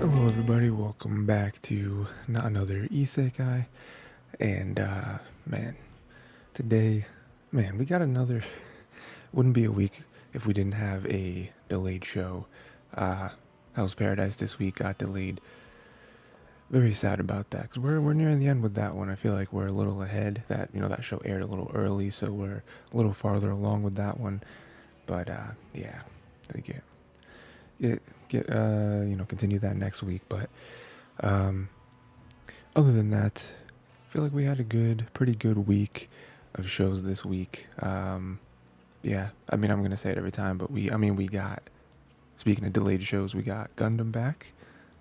Hello everybody, welcome back to not another Isekai, and man, today, man, we got another, wouldn't be a week if we didn't have a delayed show. Hell's Paradise this week got delayed. Very sad about that, because we're nearing the end with that one. I feel like we're a little ahead, that show aired a little early, so we're a little farther along with that one, but yeah, we continue that next week, but um, other than that, I feel like we had a pretty good week of shows this week. Yeah, I mean, I'm gonna say it every time, but we got. Speaking of delayed shows, we got Gundam back.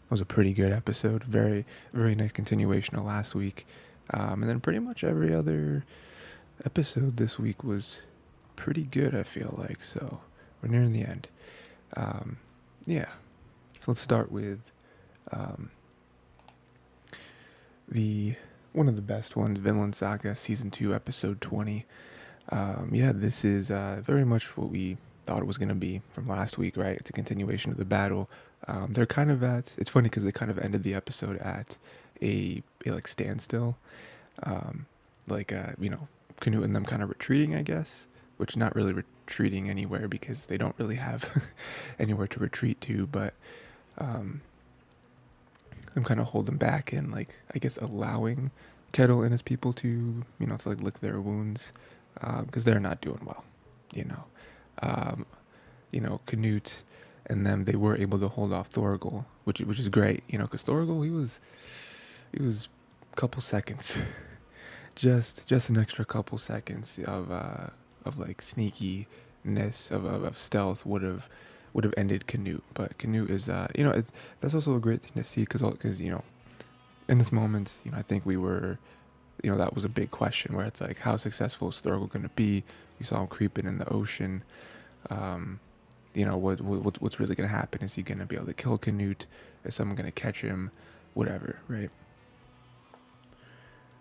It was a pretty good episode. Very, very nice continuation of last week. And then pretty much every other episode this week was pretty good, I feel like. So we're nearing the end. Um, yeah. So let's start with um, the one of the best ones, Vinland Saga Season 2, Episode 20. Yeah, this is very much what we thought it was going to be from last week, right? It's a continuation of the battle. They're kind of it's funny because they kind of ended the episode at a like standstill. Um, Canute and them kind of retreating, I guess, which not really retreating anywhere because they don't really have anywhere to retreat to, but um, them kind of holding back and like I guess allowing Kettle and his people to to like lick their wounds because they're not doing well, you know. Um, Canute and them, they were able to hold off Thorgal, which is great, because Thorgal he was a couple seconds, just an extra couple seconds of like sneakiness of stealth would have ended Canute, but Canute is that's also a great thing to see because in this moment I think we were that was a big question where it's like how successful is Thorgal going to be. We saw him creeping in the ocean. What's really going to happen? Is he going to be able to kill Canute? Is someone going to catch him? Whatever, right?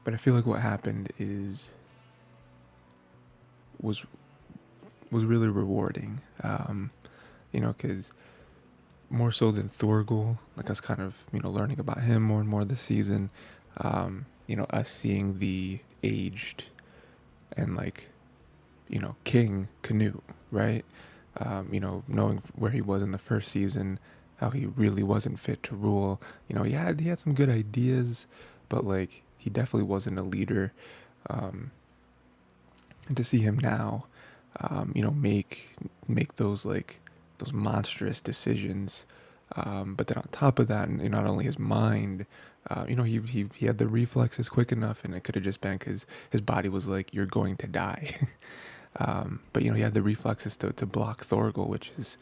But I feel like what happened was really rewarding. Because more so than Thorgal, like us kind of learning about him more and more this season. Us seeing the aged and like King Canute, right? Knowing where he was in the first season, how he really wasn't fit to rule. He had some good ideas, but like he definitely wasn't a leader. And to see him now, make those monstrous decisions. But then on top of that, and not only his mind, he had the reflexes quick enough, and it could have just been because his body was like, "You're going to die." But he had the reflexes to block Thorgal, which is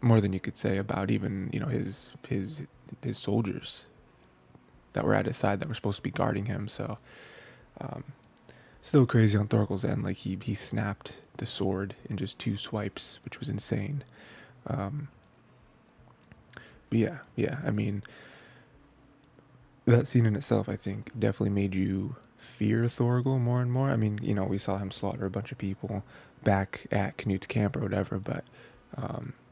more than you could say about even his soldiers that were at his side that were supposed to be guarding him. So still crazy on Thorgal's end. Like he snapped the sword in just 2 swipes, which was insane. Um, but yeah. I mean, that scene in itself, I think, definitely made you fear Thorgal more and more. I mean, we saw him slaughter a bunch of people back at Canute's camp or whatever, but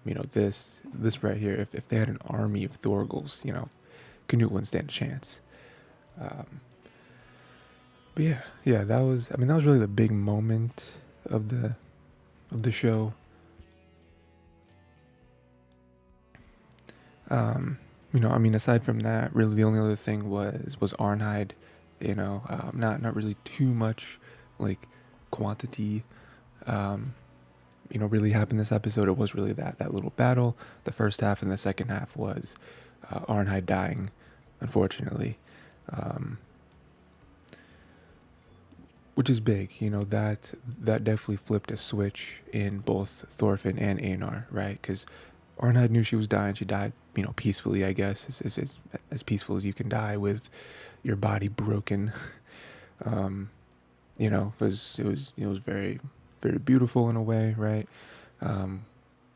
this right here, if they had an army of Thorgals, Canute wouldn't stand a chance. But yeah, that was really the big moment of the show. Aside from that, really the only other thing was Arnheid. Not really too much like quantity. Really happened this episode. It was really that little battle. The first half and the second half was Arnheid dying, unfortunately, which is big. That definitely flipped a switch in both Thorfinn and Einar, right? Because Arnheid knew she was dying. She died, peacefully, I guess, as peaceful as you can die with your body broken. It was very, very beautiful in a way, right?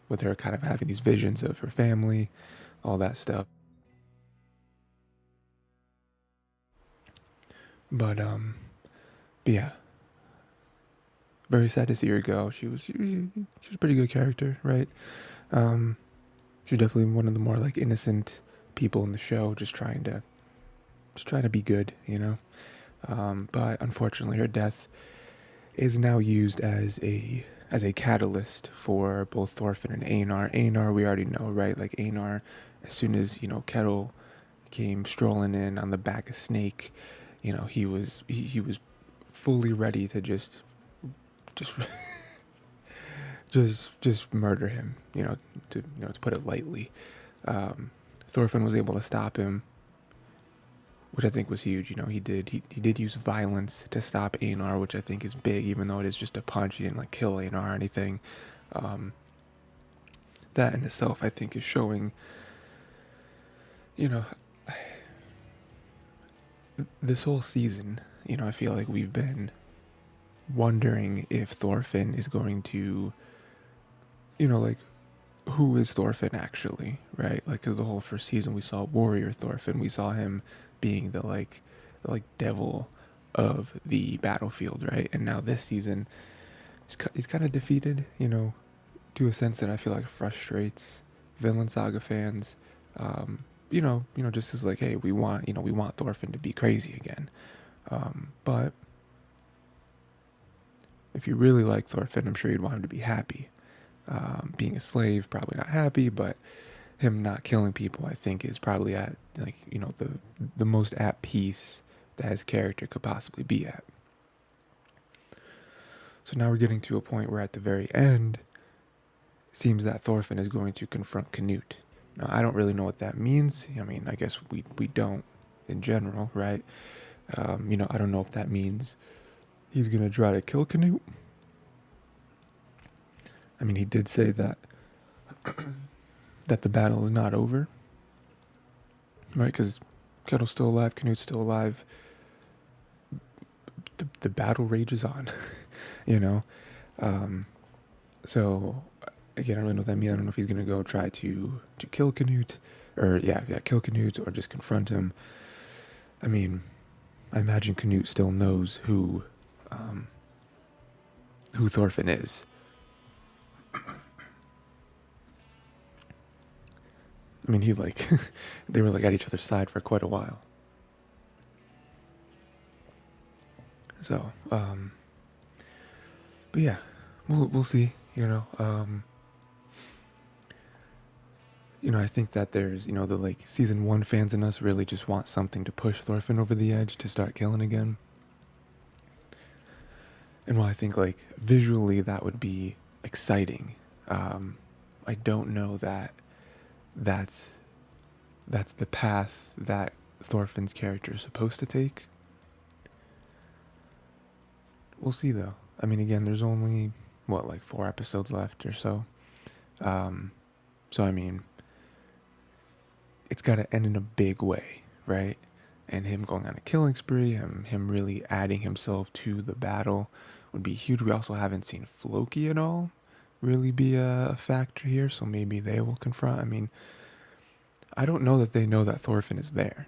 With her kind of having these visions of her family, all that stuff. But yeah, very sad to see her go. She was a pretty good character, right? Um, she's definitely one of the more like innocent people in the show just trying to be good, you know. But unfortunately, her death is now used as a catalyst for both Thorfinn and Einar. Einar, we already know, right? Like Einar, as soon as Kettle came strolling in on the back of Snake, he was fully ready to just just murder him. To put it lightly. Thorfinn was able to stop him, which I think was huge. He did use violence to stop Einar, which I think is big, even though it is just a punch. He didn't kill Einar or anything. That in itself, I think, is showing. This whole season, I feel like we've been wondering if Thorfinn is going to, who is Thorfinn actually, right? Because the whole first season we saw Warrior Thorfinn, we saw him being the devil of the battlefield, right? And now this season, he's kind of defeated, to a sense that I feel like frustrates Vinland Saga fans. Just as hey, we want Thorfinn to be crazy again. But if you really like Thorfinn, I'm sure you'd want him to be happy. Being a slave, probably not happy, but him not killing people, I think, is probably at the most at peace that his character could possibly be at. So now we're getting to a point where at the very end, it seems that Thorfinn is going to confront Canute. Now, I don't really know what that means. I mean, I guess we don't in general, right? I don't know if that means he's going to try to kill Canute. I mean, he did say that that the battle is not over, right? Because Kettle's still alive, Canute's still alive. The battle rages on, So, again, I don't really know what that means. I don't know if he's going to go try to kill Canute, or kill Canute, or just confront him. I mean, I imagine Canute still knows who Thorfinn is. I mean, they were at each other's side for quite a while. So, but yeah, we'll see. I think that there's the season 1 fans in us really just want something to push Thorfinn over the edge to start killing again. And while I think visually that would be exciting, I don't know that that's the path that Thorfinn's character is supposed to take. We'll see though. I mean, again, there's only 4 episodes left or so. So I mean, it's got to end in a big way, right? And him going on a killing spree, him really adding himself to the battle would be huge. We also haven't seen Floki at all really be a factor here, so maybe they will confront. I mean, I don't know that they know that Thorfinn is there.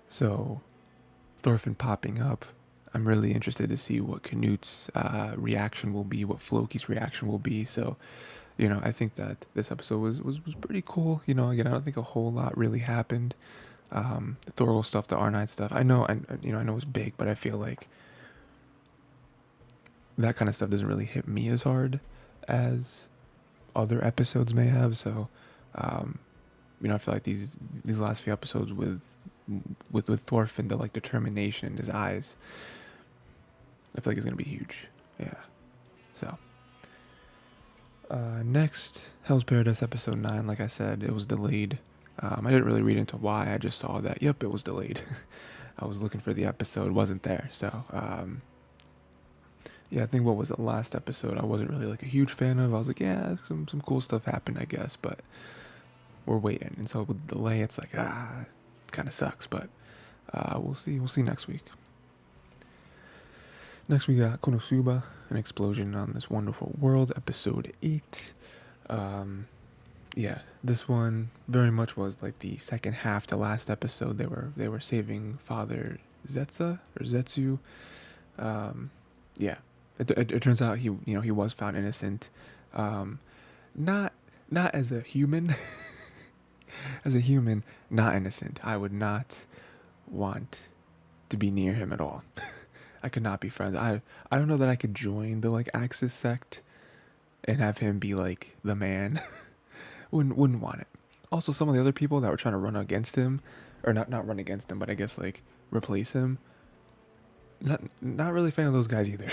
So, Thorfinn popping up, I'm really interested to see what Canute's reaction will be, what Floki's reaction will be. So, I think that this episode was pretty cool. Again, I don't think a whole lot really happened. The Thorgal stuff, the R9 stuff, I know it's big, but I feel like that kind of stuff doesn't really hit me as hard as other episodes may have. So, I feel like these last few episodes with Thorfinn, the determination in his eyes, I feel like it's gonna be huge. Yeah. So, next, Hell's Paradise episode 9. Like I said, it was delayed. I didn't really read into why. I just saw that, yep, it was delayed. I was looking for the episode, wasn't there. So, yeah, I think what was the last episode I wasn't really a huge fan of. I was yeah, some cool stuff happened, I guess, but we're waiting. And so with the delay, it's it kind of sucks, but we'll see. We'll see next week. Next, we got Konosuba, an explosion on this wonderful world, episode 8. Yeah, this one very much was the second half to last episode. They were saving Father Zetsa or Zetsu. Yeah, it turns out he was found innocent. Not as a human, as a human, not innocent. I would not want to be near him at all. I could not be friends. I don't know that I could join the like Axis sect and have him be like the man. Wouldn't want it. Also, some of the other people that were trying to run against him, or not run against him, but I guess like replace him. Not really a fan of those guys either.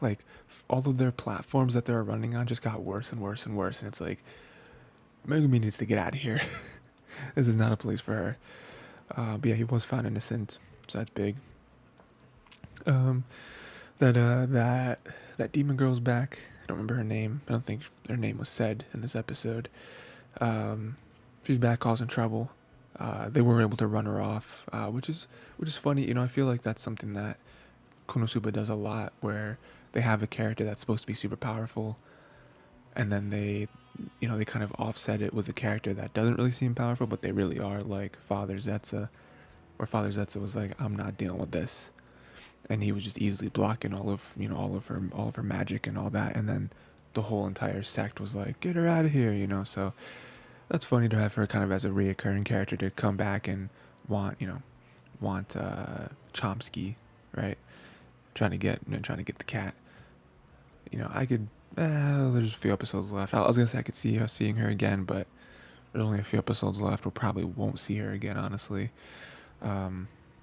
Like all of their platforms that they're running on just got worse and worse and worse, and it's like Megumi needs to get out of here. This is not a place for her. But yeah, he was found innocent, so that's big. Um, that demon girl's back. I don't remember her name. I don't think her name was said in this episode. She's back causing trouble. They were able to run her off, which is funny. You know, I feel like that's something that Konosuba does a lot, where they have a character that's supposed to be super powerful, and then they kind of offset it with a character that doesn't really seem powerful, but they really are, like Father Zetsu, where Father Zetsu was like, I'm not dealing with this, and he was just easily blocking all of her magic and all that, and then the whole entire sect was like, get her out of here, so that's funny to have her kind of as a reoccurring character to come back and want Chomsky, right? Trying to get the cat. I could. There's a few episodes left. I was gonna say I could see her seeing her again, but there's only a few episodes left. We probably won't see her again, honestly. At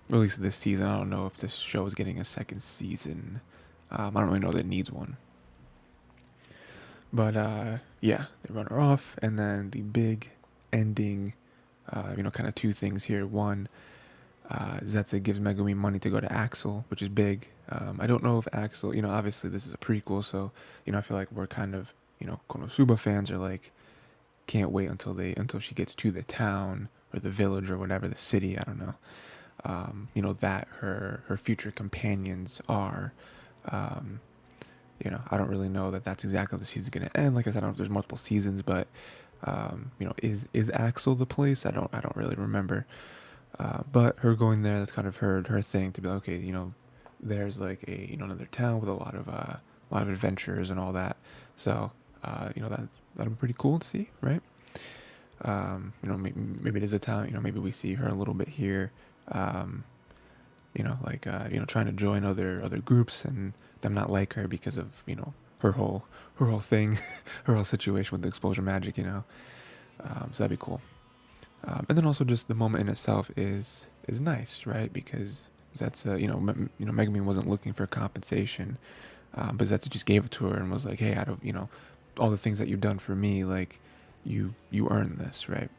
least this season. I don't know if this show is getting a second season. I don't really know that it needs one. But yeah, they run her off, and then the big ending. Kind of two things here. One, Zetsu gives Megumi money to go to Axel, which is big. I don't know if Axel, obviously this is a prequel, so, I feel like we're kind of, Konosuba fans are like, can't wait until she gets to the town or the village or whatever, the city, I don't know, that her future companions are, I don't really know that that's exactly how the season's going to end. Like I said, I don't know if there's multiple seasons, but, is Axel the place? I don't really remember. But her going there, that's kind of her thing to be like, okay, there's like a another town with a lot of adventures and all that. So that'll be pretty cool to see, right? Maybe it is a town. Maybe we see her a little bit here. Trying to join other groups and them not like her because of her whole thing, her whole situation with the explosion magic. So that'd be cool. And then also just the moment in itself is nice, right? Because Zetsu, Megumi wasn't looking for compensation, but Zetsu just gave it to her and was like, hey, out of all the things that you've done for me, like you earned this, right?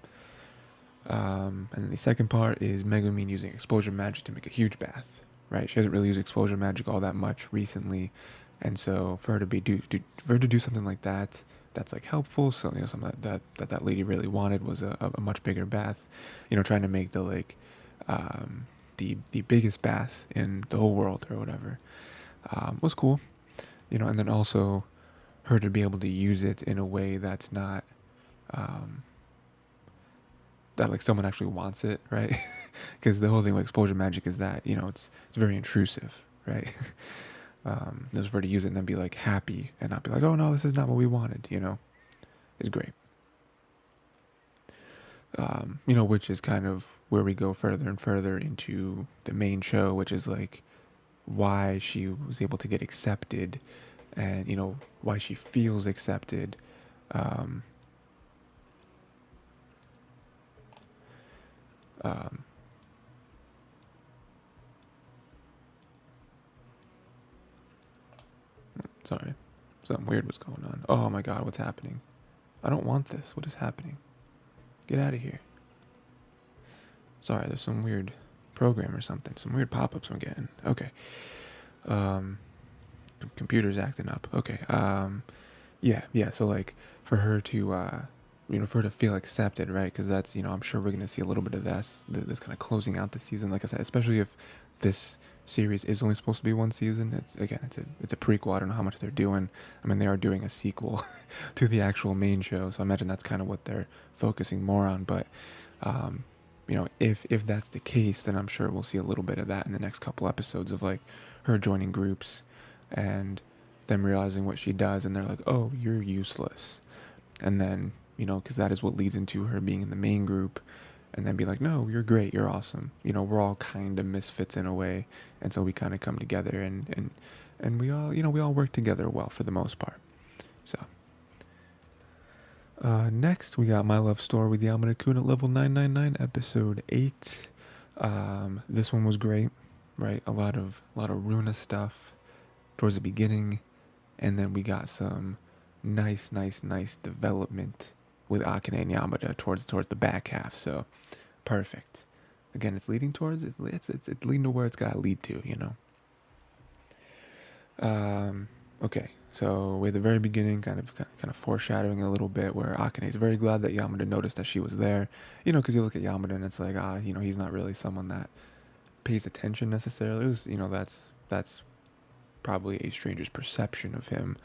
And then the second part is Megumi using explosion magic to make a huge bath, right? She hasn't really used explosion magic all that much recently, and so for her to do something like that, that's like helpful. So something that lady really wanted was a much bigger bath, trying to make the like the biggest bath in the whole world or whatever, was cool, and then also her to be able to use it in a way that's not that like someone actually wants it, right? Because the whole thing with explosion magic is that it's very intrusive, right? Just for her to use it and then be like happy and not be like, oh no, this is not what we wanted, is great. Which is kind of where we go further and further into the main show, which is like why she was able to get accepted and, why she feels accepted. Sorry, something weird was going on. Oh my god, what's happening? I don't want this. What is happening? Get out of here. Sorry, there's some weird program or something. Some weird pop-ups I'm getting. Okay. Computer's acting up. Okay. Yeah. So like for her to, for her to feel accepted, right? Because that's, I'm sure we're gonna see a little bit of this kind of closing out the season. Like I said, especially if this series is only supposed to be one season. It's a prequel. I don't know how much they're doing. I mean, they are doing a sequel to the actual main show, so I imagine that's kind of what they're focusing more on. But if that's the case, then I'm sure we'll see a little bit of that in the next couple episodes of like her joining groups and them realizing what she does, and they're like, oh, you're useless, and then because that is what leads into her being in the main group, and then be like, no, you're great, you're awesome. We're all kind of misfits in a way, and so we kind of come together, and we all, we all work together well for the most part. So, next we got My Love Story with Yamada-kun at level 999, episode 8. This one was great, right? A lot of Runa stuff towards the beginning, and then we got some nice development with Akane and Yamada towards the back half. So perfect. Again, it's leading towards it's leading to where it's got to lead to, Okay, so we at the very beginning, kind of foreshadowing a little bit, where Akane is very glad that Yamada noticed that she was there, because you look at Yamada and it's like, he's not really someone that pays attention necessarily. It was, that's probably a stranger's perception of him,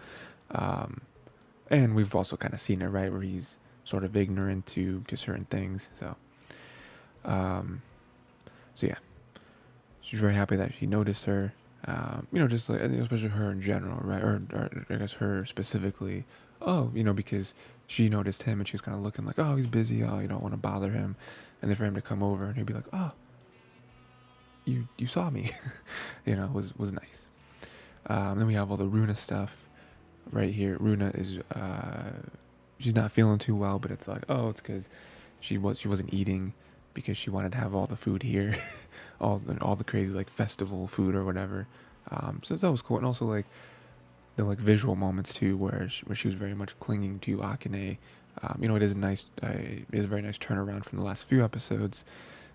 and we've also kind of seen it, right, where he's sort of ignorant to certain things. So, so yeah, she's very happy that he noticed her. Just like, especially her in general, right? Or I guess her specifically. Oh, because she noticed him and she was kind of looking like, oh, he's busy. Oh, you don't want to bother him. And then for him to come over and he'd be like, oh, you saw me, was nice. Then we have all the Runa stuff right here. Runa is, she's not feeling too well, but it's like, oh, it's because she wasn't eating because she wanted to have all the food here. all the crazy like festival food or whatever. So that was cool, and also like the like visual moments too, where she was very much clinging to Akane. It is a very nice turnaround from the last few episodes,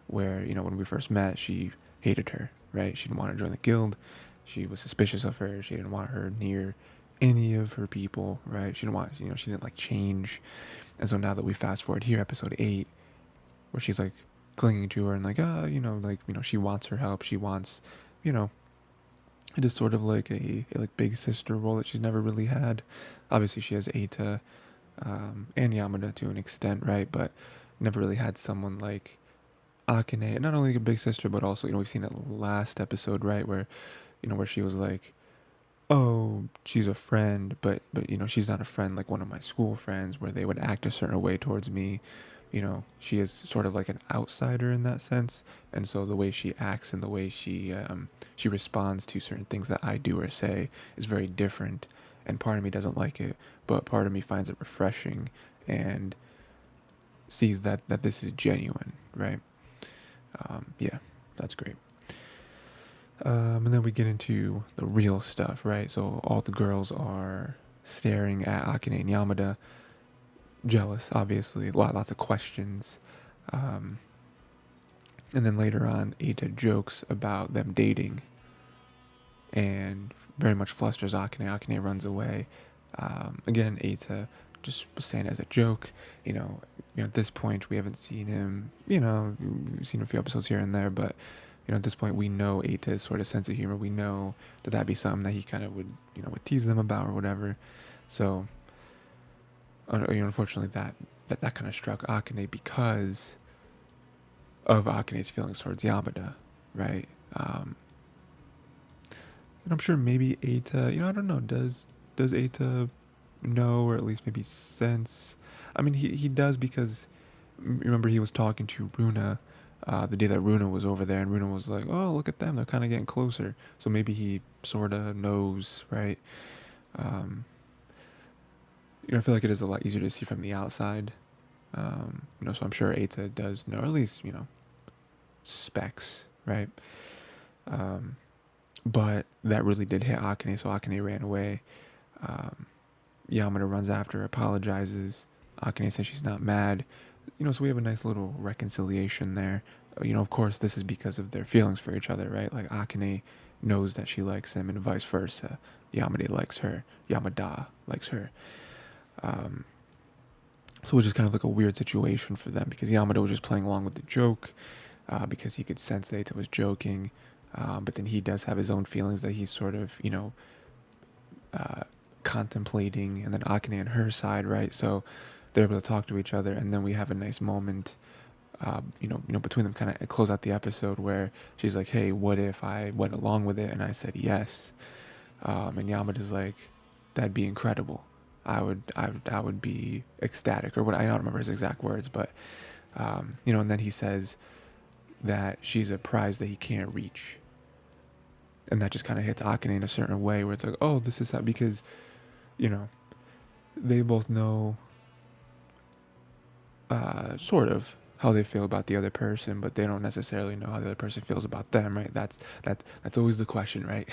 where when we first met, she hated her, right? She didn't want to join the guild. She was suspicious of her. She didn't want her near any of her people, right? She didn't want, she didn't like change. And so now that we fast forward here, episode 8, where she's like clinging to her and like, she wants her help. She wants, it is sort of like a like big sister role that she's never really had. Obviously she has Eita, and Yamada to an extent, right? But never really had someone like Akane, not only like a big sister, but also, we've seen it last episode, right? Where, where she was like, oh, she's a friend, but she's not a friend like one of my school friends where they would act a certain way towards me. She is sort of like an outsider in that sense, and so the way she acts and the way she responds to certain things that I do or say is very different, and part of me doesn't like it, but part of me finds it refreshing and sees that this is genuine, right? Yeah, that's great. And then we get into the real stuff, right? So all the girls are staring at Akane and Yamada, jealous, obviously, lots of questions. And then later on, Eita jokes about them dating and very much flusters Akane. Akane runs away. Again, Eita just was saying it as a joke. At this point, we haven't seen him, we've seen a few episodes here and there, but at this point, we know Eita's sort of sense of humor. We know that that'd be something that he kind of would tease them about or whatever. So, unfortunately, that kind of struck Akane because of Akane's feelings towards Yamada, right? And I'm sure maybe Eita, I don't know, does Eita know, or at least maybe sense? I mean, he does, because remember he was talking to Runa the day that Runa was over there, and Runa was like, oh, look at them, they're kind of getting closer. So maybe he sort of knows, right? I feel like it is a lot easier to see from the outside. So I'm sure Eita does know, or at least, suspects, right? But that really did hit Akane, so Akane ran away. Yamada runs after her, apologizes. Akane says she's not mad. So we have a nice little reconciliation there. Of course, this is because of their feelings for each other, right? Like, Akane knows that she likes him, and vice versa. Yamada likes her. Yamada likes her. So it was just kind of like a weird situation for them, because Yamada was just playing along with the joke, because he could sense that Eita was joking, but then he does have his own feelings that he's sort of, contemplating, and then Akane on her side, right? So they're able to talk to each other, and then we have a nice moment, between them, kind of close out the episode, where she's like, hey, what if I went along with it and I said yes? And Yamada's like, that'd be incredible. I would be ecstatic, or what, I don't remember his exact words, but you know, and then he says that she's a prize that he can't reach, and that just kind of hits Akane in a certain way, where it's like, oh, this is how, because you know, they both know sort of how they feel about the other person, but they don't necessarily know how the other person feels about them, right? That's always the question, right?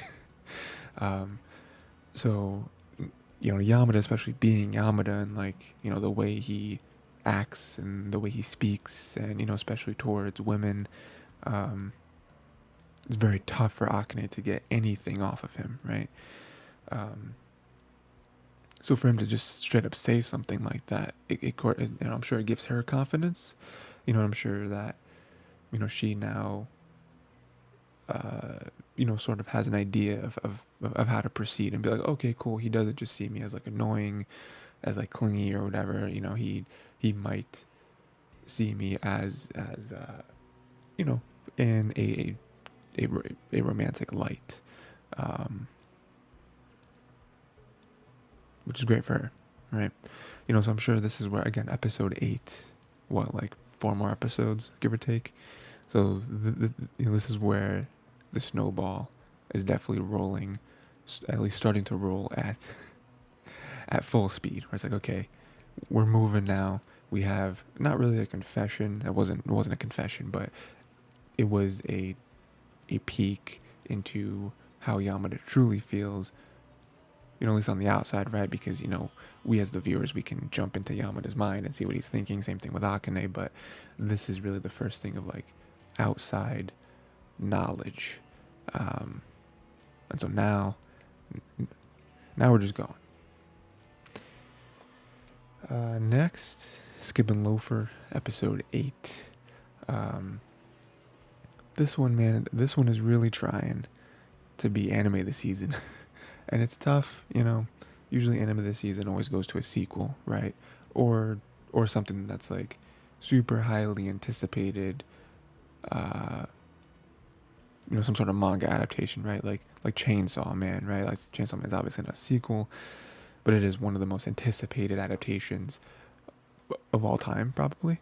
um, so you know, Yamada, especially being Yamada, and like, you know, the way he acts and the way he speaks, and you know, especially towards women, um, it's very tough for Akane to get anything off of him, right? Um, so for him to just straight up say something like that, you know, I'm sure it gives her confidence. You know, I'm sure that, you know, she now, you know, sort of has an idea of how to proceed and be like, okay, cool. He doesn't just see me as like annoying, as like clingy or whatever. You know, he might see me as you know, in a romantic light, um, which is great for her, right? You know, so I'm sure this is where, again, episode 8, what, like 4 more episodes, give or take. So you know, this is where the snowball is definitely rolling, at least starting to roll at full speed. Where it's like, okay, we're moving now. We have not really a confession. It wasn't a confession, but it was a peek into how Yamada truly feels, you know, at least on the outside, right? Because, you know, we as the viewers, we can jump into Yamada's mind and see what he's thinking. Same thing with Akane, but this is really the first thing of like outside knowledge. And so now we're just going. Next, skipping Loafer, episode 8. This one, man, this one is really trying to be anime this season. And it's tough, you know. Usually anime this season always goes to a sequel, right? Or something that's like super highly anticipated, you know, some sort of manga adaptation, right? Like Chainsaw Man, right? Like Chainsaw Man's obviously not a sequel, but it is one of the most anticipated adaptations of all time, probably.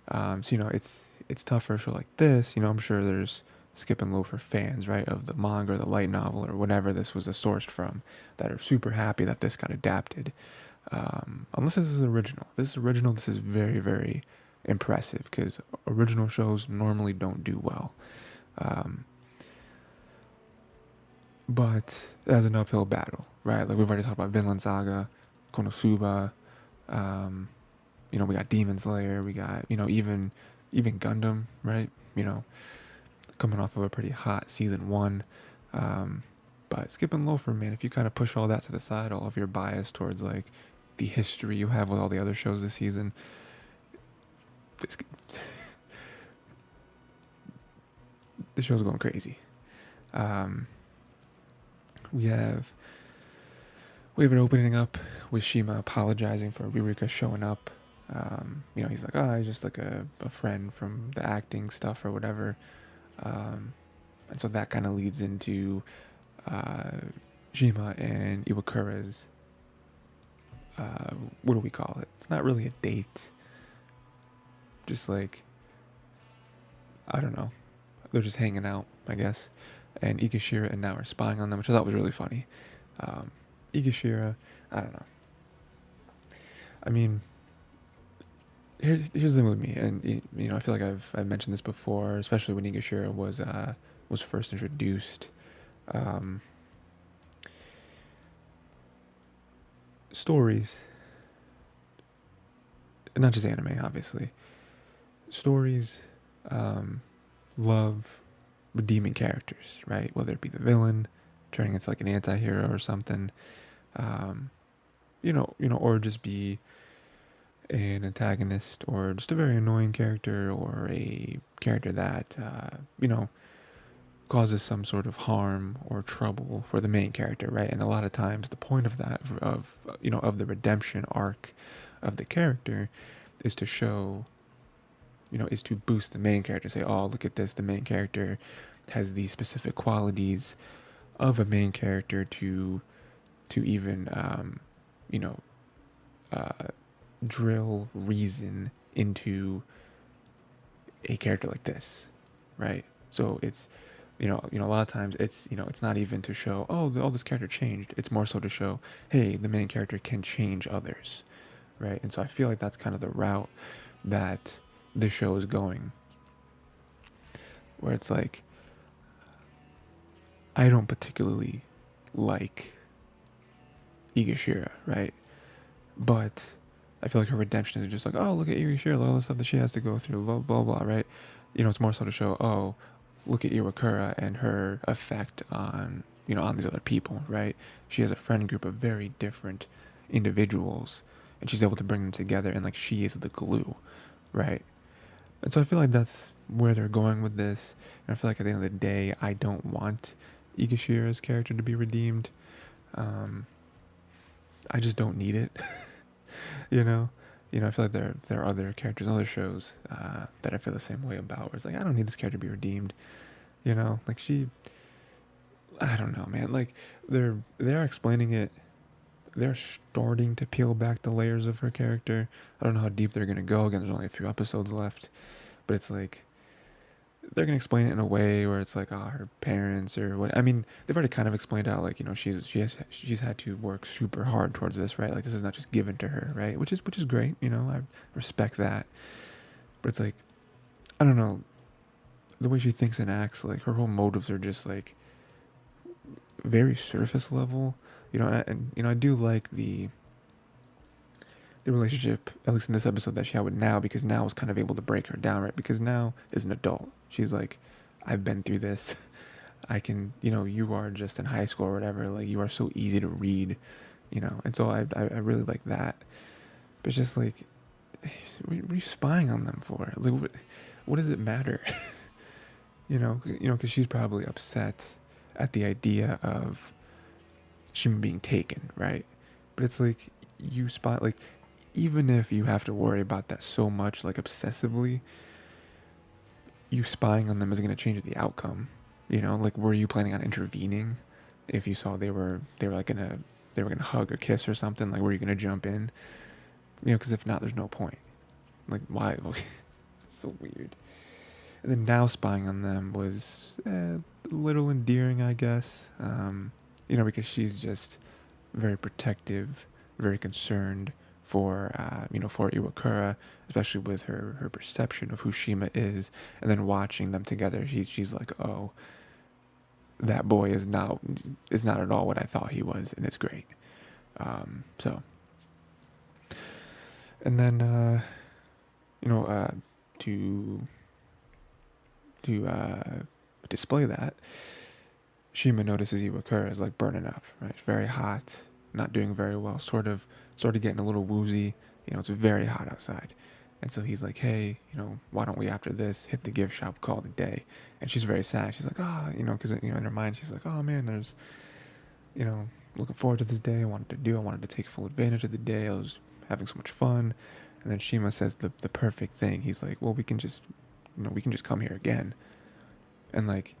So you know, it's tough for a show like this. You know, I'm sure there's Skip and Loafer fans, right, of the manga or the light novel or whatever this was sourced from, that are super happy that this got adapted. Unless this is original. This is original. This is very, very impressive, because original shows normally don't do well. But that's an uphill battle, right? Like we've already talked about Vinland Saga, Konosuba. You know, we got Demon Slayer. We got, you know, even Gundam, right? You know, coming off of a pretty hot season 1. But Skip and Loafer, man, if you kind of push all that to the side, all of your bias towards like the history you have with all the other shows this season, the show's going crazy. We have an opening up with Shima apologizing for Ririka showing up. You know, he's like, oh, he's just like a friend from the acting stuff or whatever. And so that kind of leads into Shima and Iwakura's, what do we call it? It's not really a date. Just like, I don't know. They're just hanging out, I guess. And Ikashira and now are spying on them, which I thought was really funny. Ikashira, I don't know. I mean, here's the thing with me, and you know, I feel like I've mentioned this before, especially when Ikashira was first introduced. Stories, not just anime, obviously. Stories, love redeeming characters, right? Whether it be the villain turning into like an anti-hero or something, you know, or just be an antagonist, or just a very annoying character, or a character that you know, causes some sort of harm or trouble for the main character, right? And a lot of times the point of that, of you know, of the redemption arc of the character, is to show, you know, is to boost the main character. Say, oh, look at this, the main character has these specific qualities of a main character to even you know, drill reason into a character like this, right? So it's, a lot of times it's, it's not even to show, oh, this character changed. It's more so to show, hey, the main character can change others, right? And so I feel like that's kind of the route that the show is going, where it's like, I don't particularly like Igashira, right? But I feel like her redemption is just like, oh, look at Igashira, all the stuff that she has to go through, blah, blah, blah, right? It's more so to show, oh, look at Iwakura and her effect on, on these other people, right? She has a friend group of very different individuals, and she's able to bring them together, and like she is the glue, right? And so I feel like that's where they're going with this. And I feel like at the end of the day, I don't want Igashira's character to be redeemed. I just don't need it. you know I feel like there are other characters in other shows that I feel the same way about, where it's like, I don't need this character to be redeemed. Like I don't know, man. Like they're explaining it. They're starting to peel back the layers of her character. I don't know how deep they're gonna go. Again, there's only a few episodes left, but it's like they're gonna explain it in a way where it's like, her parents or what. I mean, they've already kind of explained out, like, she's had to work super hard towards this, right? Like, this is not just given to her, right? Which is great. I respect that. But it's like, I don't know, the way she thinks and acts, like her whole motives are just like very surface level. I do like the relationship, at least in this episode, that she had with Now, because Now was kind of able to break her down, right? Because Now is an adult. She's like, I've been through this. I can, you are just in high school or whatever. Like, you are so easy to read, And so I really like that. But it's just like, what are you spying on them for? Like, what does it matter? Because she's probably upset at the idea of Shima being taken, right? But it's like, you spot, like, even if you have to worry about that so much, like obsessively, you spying on them isn't going to change the outcome. Like, were you planning on intervening if you saw they were like they were gonna hug or kiss or something? Like, were you gonna jump in? Because if not, there's no point. Like, why? It's so weird. And then Now spying on them was a little endearing, I guess. Because she's just very protective, very concerned for for Iwakura, especially with her perception of who Shima is, and then watching them together, she's like, oh, that boy is not at all what I thought he was, and it's great. So, and then to display that, Shima notices Iwakura is like burning up, right? It's very hot, not doing very well, sort of getting a little woozy. It's very hot outside. And so he's like, hey, why don't we, after this, hit the gift shop, call it a day? And she's very sad. She's like, because, in her mind, she's like, oh man, there's, looking forward to this day. I wanted to take full advantage of the day. I was having so much fun. And then Shima says the perfect thing. He's like, well, we can just come here again. And like,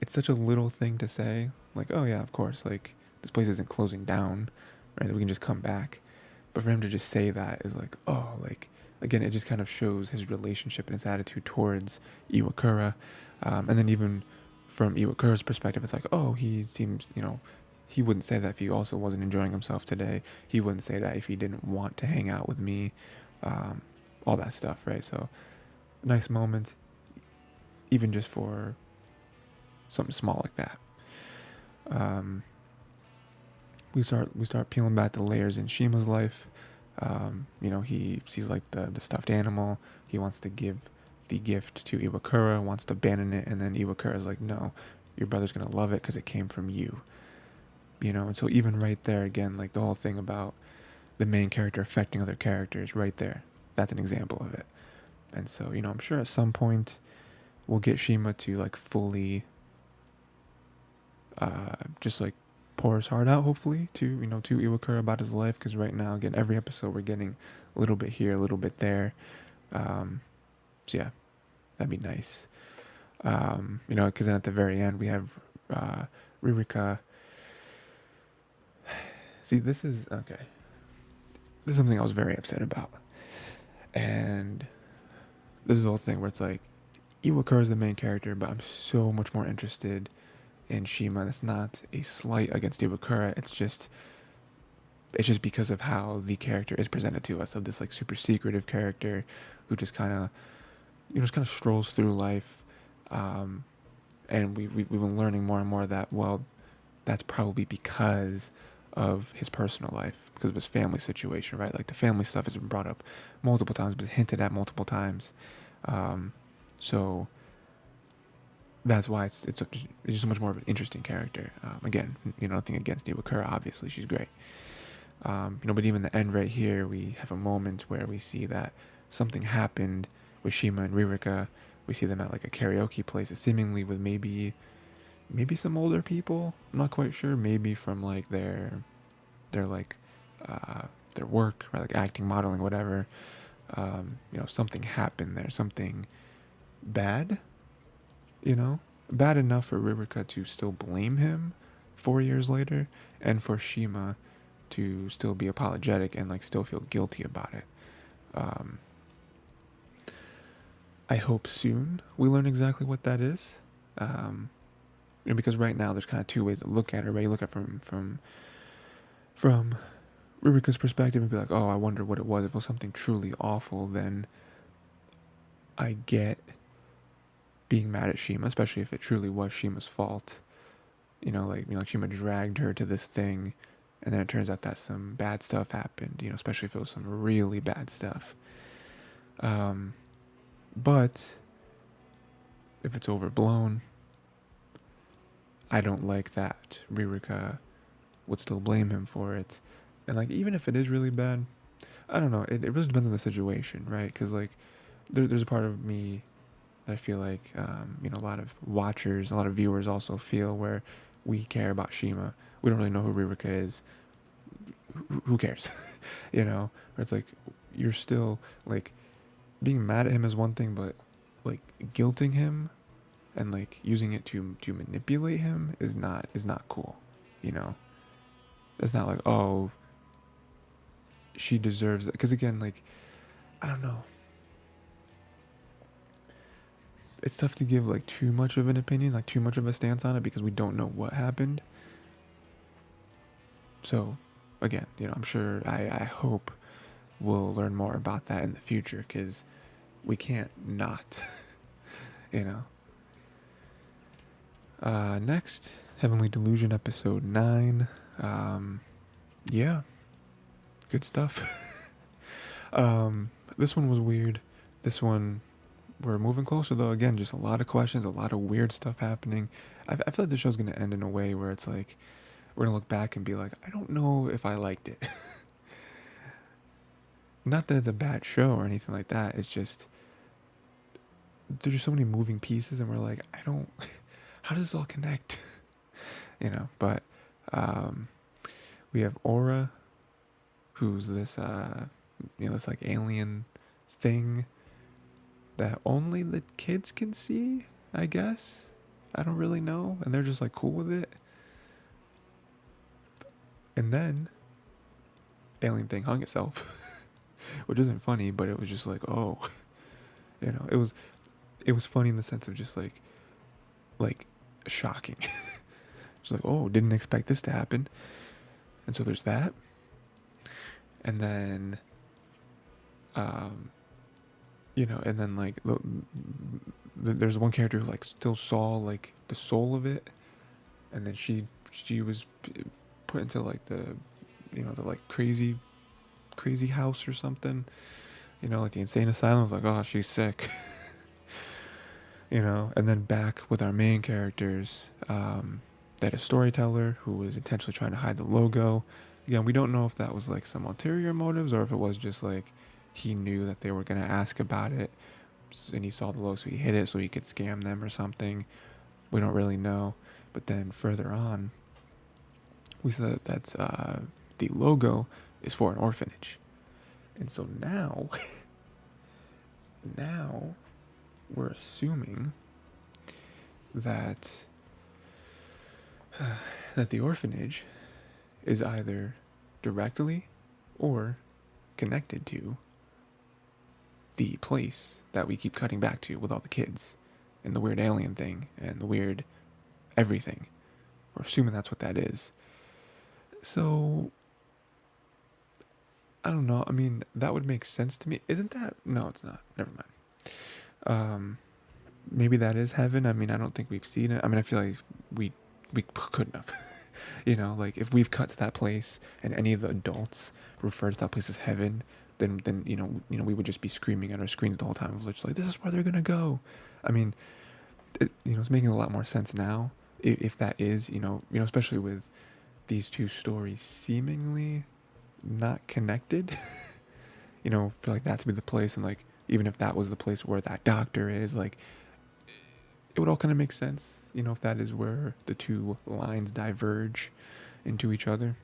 it's such a little thing to say. Like, oh yeah, of course, like, this place isn't closing down, right? We can just come back. But for him to just say that is like, oh, like, again, it just kind of shows his relationship and his attitude towards Iwakura. And then even from Iwakura's perspective, it's like, oh, he seems, he wouldn't say that if he also wasn't enjoying himself today. He wouldn't say that if he didn't want to hang out with me. All that stuff, right? So, nice moment, even just for something small like that. We start peeling back the layers in Shima's life. He sees like the stuffed animal. He wants to give the gift to Iwakura, wants to abandon it, and then Iwakura's like, no, your brother's gonna love it because it came from you. And so even right there, again, like the whole thing about the main character affecting other characters, right there, that's an example of it. And so, I'm sure at some point we'll get Shima to like fully just like pour his heart out, hopefully, to Iwakura about his life, because right now, again, every episode we're getting a little bit here, a little bit there. So yeah, that'd be nice. Because then at the very end we have Ririka. See, this is okay. this is something I was very upset about. And this is the whole thing where it's like, Iwakura is the main character, but I'm so much more interested in Shima. That's not a slight against Iwakura. It's just because of how the character is presented to us, of this like super secretive character who just kind of, just kind of strolls through life. And we've been learning more and more that, well, that's probably because of his personal life, because of his family situation, right? Like the family stuff has been brought up multiple times, been hinted at multiple times. So that's why it's just so much more of an interesting character. Again, nothing against Iwakura, obviously she's great. But even the end right here, we have a moment where we see that something happened with Shima and Ririka. We see them at like a karaoke place, seemingly with maybe some older people. I'm not quite sure. Maybe from like their like their work, right? Like acting, modeling, whatever. Something happened there. Something bad. Bad enough for Ririka to still blame him 4 years later, and for Shima to still be apologetic and like still feel guilty about it. I hope soon we learn exactly what that is. Because right now there's kind of two ways to look at it, right? You look at it from Ririka's perspective and be like, oh, I wonder what it was. If it was something truly awful, then I get being mad at Shima, especially if it truly was Shima's fault. Like Shima dragged her to this thing, and then it turns out that some bad stuff happened, especially if it was some really bad stuff. But if it's overblown, I don't like that Ririka would still blame him for it. And like, even if it is really bad, I don't know, it really depends on the situation, right? Because like, there's a part of me that I feel like, a lot of watchers, a lot of viewers also feel, where we care about Shima. We don't really know who Ririka is. Who cares? Where it's like, you're still like, being mad at him is one thing, but like guilting him and like using it to manipulate him is not cool. It's not like, oh, she deserves it. Because again, like, I don't know, it's tough to give like too much of an opinion, like too much of a stance on it, because we don't know what happened. So again, I'm sure, I hope we'll learn more about that in the future, because we can't not. Next, Heavenly Delusion episode 9. Yeah, good stuff. This one was weird. This one, we're moving closer though. Again, just a lot of questions, a lot of weird stuff happening. I feel like the show's gonna end in a way where it's like, we're gonna look back and be like, I don't know if I liked it. Not that it's a bad show or anything like that. It's just, there's just so many moving pieces, and we're like, I don't, how does this all connect? But we have Aura, who's this this like alien thing that only the kids can see, I guess. I don't really know, and they're just like cool with it. And then alien thing hung itself. Which isn't funny, but it was just like, oh, it was funny in the sense of just like shocking. It's like, oh, didn't expect this to happen. And so there's that. And then, and then like there's one character who like still saw like the soul of it, and then she was put into like the like crazy house or something, like the insane asylum. I was like, oh, she's sick. And then back with our main characters, that a storyteller who was intentionally trying to hide the logo. Again, we don't know if that was like some ulterior motives, or if it was just like he knew that they were going to ask about it, and he saw the logo, so he hid it so he could scam them or something. We don't really know. But then further on, we saw that the logo is for an orphanage. And so now, we're assuming that that the orphanage is either directly or connected to the place that we keep cutting back to with all the kids and the weird alien thing and the weird everything. We're assuming that's what that is. So, I don't know. I mean, that would make sense to me. Isn't that? No, it's not. Never mind. Maybe that is heaven. I mean, I don't think we've seen it. I mean, I feel like we couldn't have. You know, like if we've cut to that place and any of the adults refer to that place as heaven, then we would just be screaming at our screens the whole time. It was just like, this is where they're gonna go. I mean, it's making a lot more sense now if that is, especially with these two stories seemingly not connected. Feel like that to be the place, and like even if that was the place where that doctor is, like it would all kind of make sense. If that is where the two lines diverge into each other,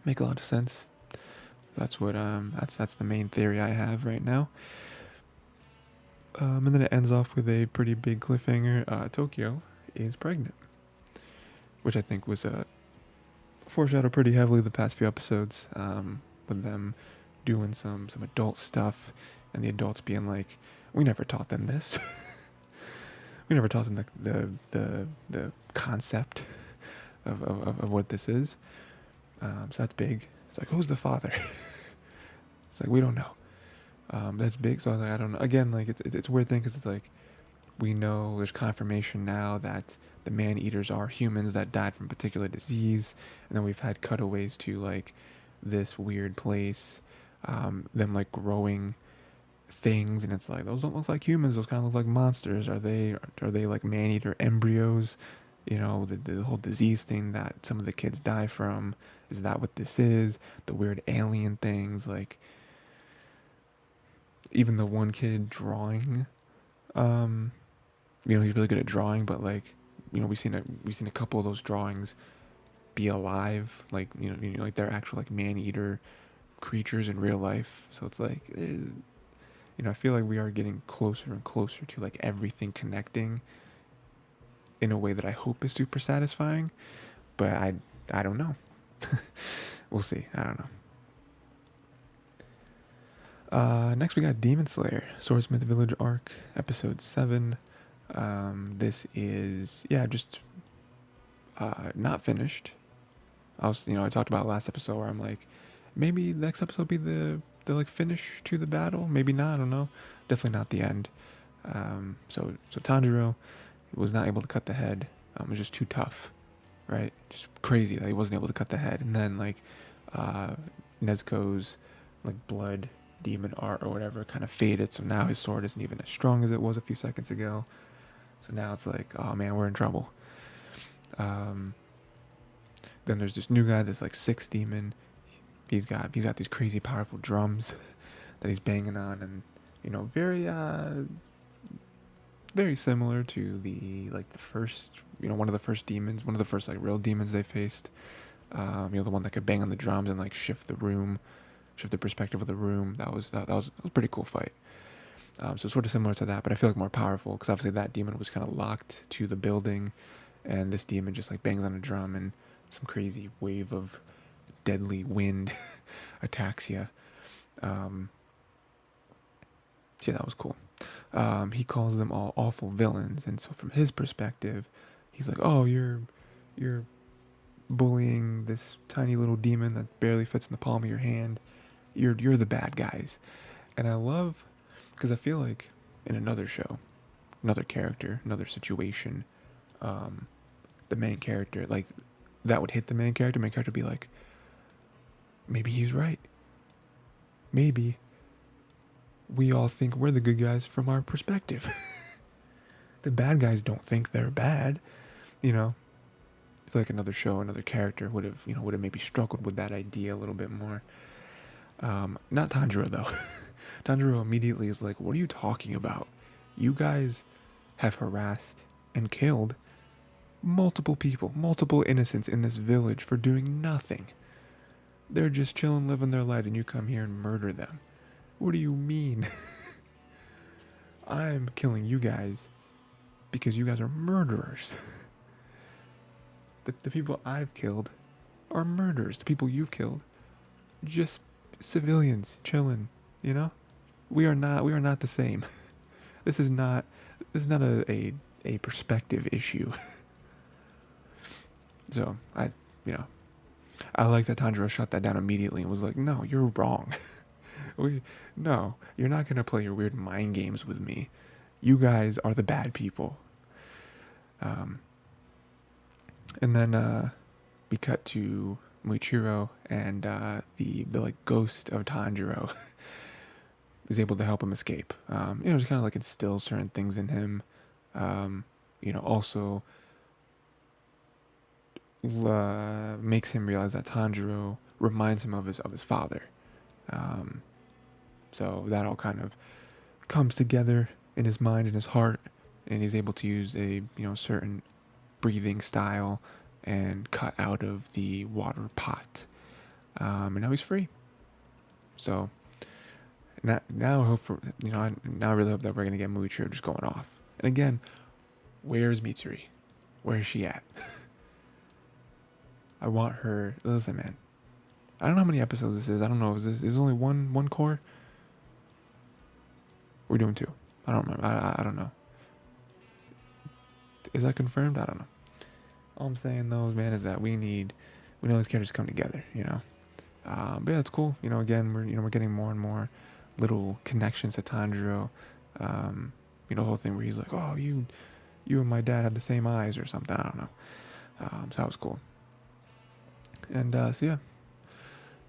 make a lot of sense. That's what that's the main theory I have right now. And then it ends off with a pretty big cliffhanger. Tokyo is pregnant, which I think was foreshadowed pretty heavily the past few episodes, with them doing some adult stuff, and the adults being like, "We never taught them this. We never taught them the concept of what this is." So that's big. It's like, who's the father? It's like, we don't know. That's big. So I don't know. Again, like it's a weird thing because it's like we know there's confirmation now that the man-eaters are humans that died from a particular disease, and then we've had cutaways to like this weird place, them like growing things, and it's like, those don't look like humans, those kind of look like monsters. Are they like man-eater embryos? The whole disease thing that some of the kids die from, is that what this is? The weird alien things, like even the one kid drawing, he's really good at drawing, but like, we've seen a couple of those drawings be alive, like like they're actual like man-eater creatures in real life. So it's like, I feel like we are getting closer and closer to like everything connecting in a way that I hope is super satisfying, but I don't know. We'll see. I don't know. Next we got Demon Slayer, Swordsmith Village Arc, episode 7. This is just not finished. I talked about last episode where I'm like, maybe the next episode will be the like finish to the battle. Maybe not. I don't know. Definitely not the end. So Tanjiro was not able to cut the head. It was just too tough, right? Just crazy that he wasn't able to cut the head. And then like Nezuko's like blood demon art or whatever kind of faded. So now his sword isn't even as strong as it was a few seconds ago. So now it's like, oh man, we're in trouble. Then there's this new guy, this like sixth demon. He's got these crazy powerful drums that he's banging on, and very similar to the first, one of the first demons, one of the first like real demons they faced. The one that could bang on the drums and like shift the perspective of the room. That was a pretty cool fight. So sort of similar to that, but I feel like more powerful because obviously that demon was kind of locked to the building, and this demon just like bangs on a drum and some crazy wave of deadly wind attacks you. That was cool. He calls them all awful villains, and so from his perspective, he's like, "Oh, you're bullying this tiny little demon that barely fits in the palm of your hand. You're the bad guys." And I love, because I feel like in another show, another character, another situation, the main character, like that would hit the main character. Main character would be like, maybe he's right. Maybe we all think we're the good guys from our perspective. The bad guys don't think they're bad. I feel like another show, another character would have maybe struggled with that idea a little bit more. Not Tanjiro though. Tanjiro immediately is like, "What are you talking about? You guys have harassed and killed multiple people, multiple innocents in this village for doing nothing. They're just chilling, living their lives, and you come here and murder them. What do you mean?" "I'm killing you guys because you guys are murderers." The people I've killed are murderers. The people you've killed just civilians chilling, you know? We are not the same. This is not a perspective issue. So you know, I like that Tanjiro shut that down immediately and was like, "No, you're wrong. No, you're not gonna play your weird mind games with me. You guys are the bad people." Um, and then we cut to Muichiro, and the like ghost of Tanjiro is able to help him escape. Just kind of like instill certain things in him. Also makes him realize that Tanjiro reminds him of his father. So that all kind of comes together in his mind and his heart, and he's able to use a certain breathing style and cut out of the water pot. And now he's free. So now I hope now I really hope that we're gonna get Muichiro just going off. And again, where's Mitsuri? Where is she at? I want her. Listen, man. I don't know how many episodes this is. I don't know. Is only one core? We're doing 2. I don't remember. I don't know. Is that confirmed? I don't know. All I'm saying though, man, is that we know these characters come together. But yeah, it's cool. Again, we're getting more and more little connections to Tanjiro. The whole thing where he's like, "Oh, you and my dad had the same eyes" or something. I don't know. So that was cool. And so yeah,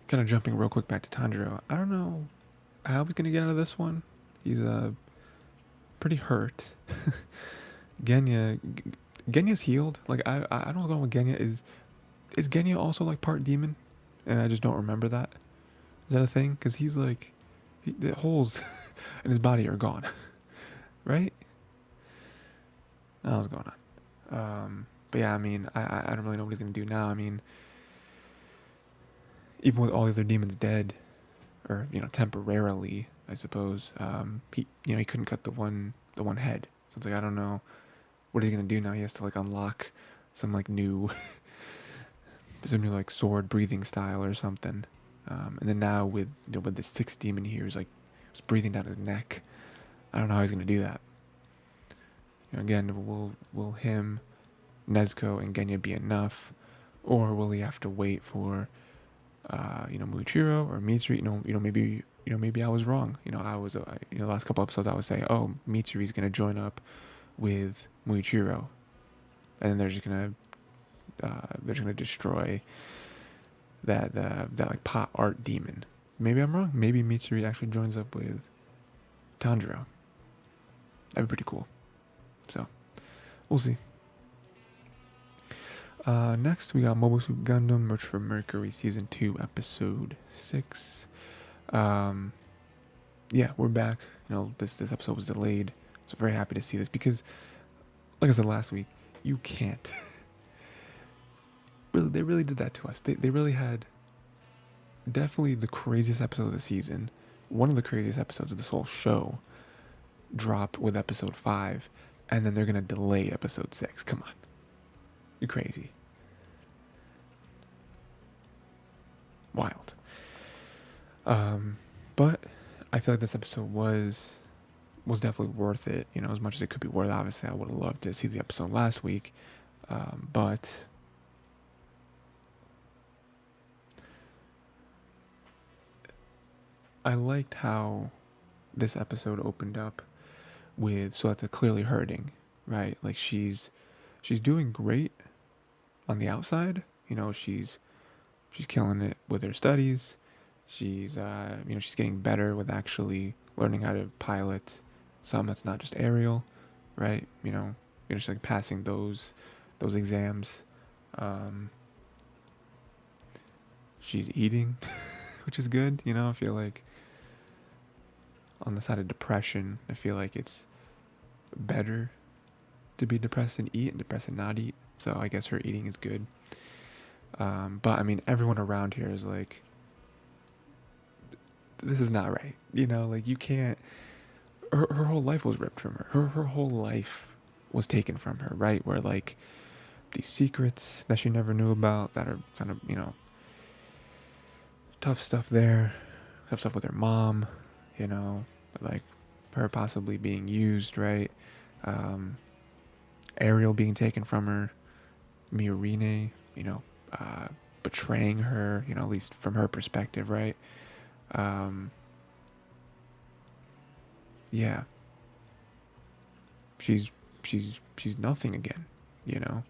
kind of jumping real quick back to Tanjiro. I don't know how he's gonna get out of this one. He's pretty hurt. Genya's healed. Like I don't know what Genya is. Is Genya also like part demon? And I just don't remember that. Is that a thing? Because he's like, the holes in his body are gone, right? I don't know what's going on. But yeah, I mean, I don't really know what he's gonna do now. I mean, even with all the other demons dead, or temporarily, I suppose. He couldn't cut the one head. So it's like, I don't know what he's gonna do now. He has to like unlock some like new like sword breathing style or something. And then now with with the 6th demon here, is like it's breathing down his neck. I don't know how he's gonna do that. Again, will him, Nezuko, and Genya be enough, or will he have to wait for Muichiro or Mitsuri? Maybe I was wrong. I was the last couple episodes I was saying, oh, Mitsuri's gonna join up with Muichiro, and then they're just gonna destroy that like pot art demon. Maybe I'm wrong. Maybe Mitsuri actually joins up with Tanjiro. That'd be pretty cool. So we'll see. Next we got Mobile Suit Gundam Merch for Mercury Season 2 Episode 6. Yeah, we're back. This episode was delayed, so very happy to see this because, like I said last week, you can't. They really did that to us. They really had definitely the craziest episode of the season, one of the craziest episodes of this whole show, drop with episode 5, and then they're gonna delay episode 6. Come on, you're crazy. Wild. But I feel like this episode was definitely worth it. As much as it could be worth. Obviously, I would have loved to see the episode last week, but I liked how this episode opened up with Suletta clearly hurting, right? Like she's doing great on the outside. She's killing it with her studies. She's she's getting better with actually learning how to pilot something that's not just aerial, right? You're just like passing those exams. She's eating, which is good. I feel like on the side of depression, I feel like it's better to be depressed and eat and depressed and not eat. So I guess her eating is good. But I mean, everyone around here is like, this is not right. Like you can't, her whole life was ripped from her. Her whole life was taken from her, right? Where like these secrets that she never knew about that are kind of, tough stuff there. stuff with her mom, like her possibly being used, right? Um, Ariel being taken from her, Miorine, betraying her, at least from her perspective, right? Um, yeah, she's she's nothing again, you know.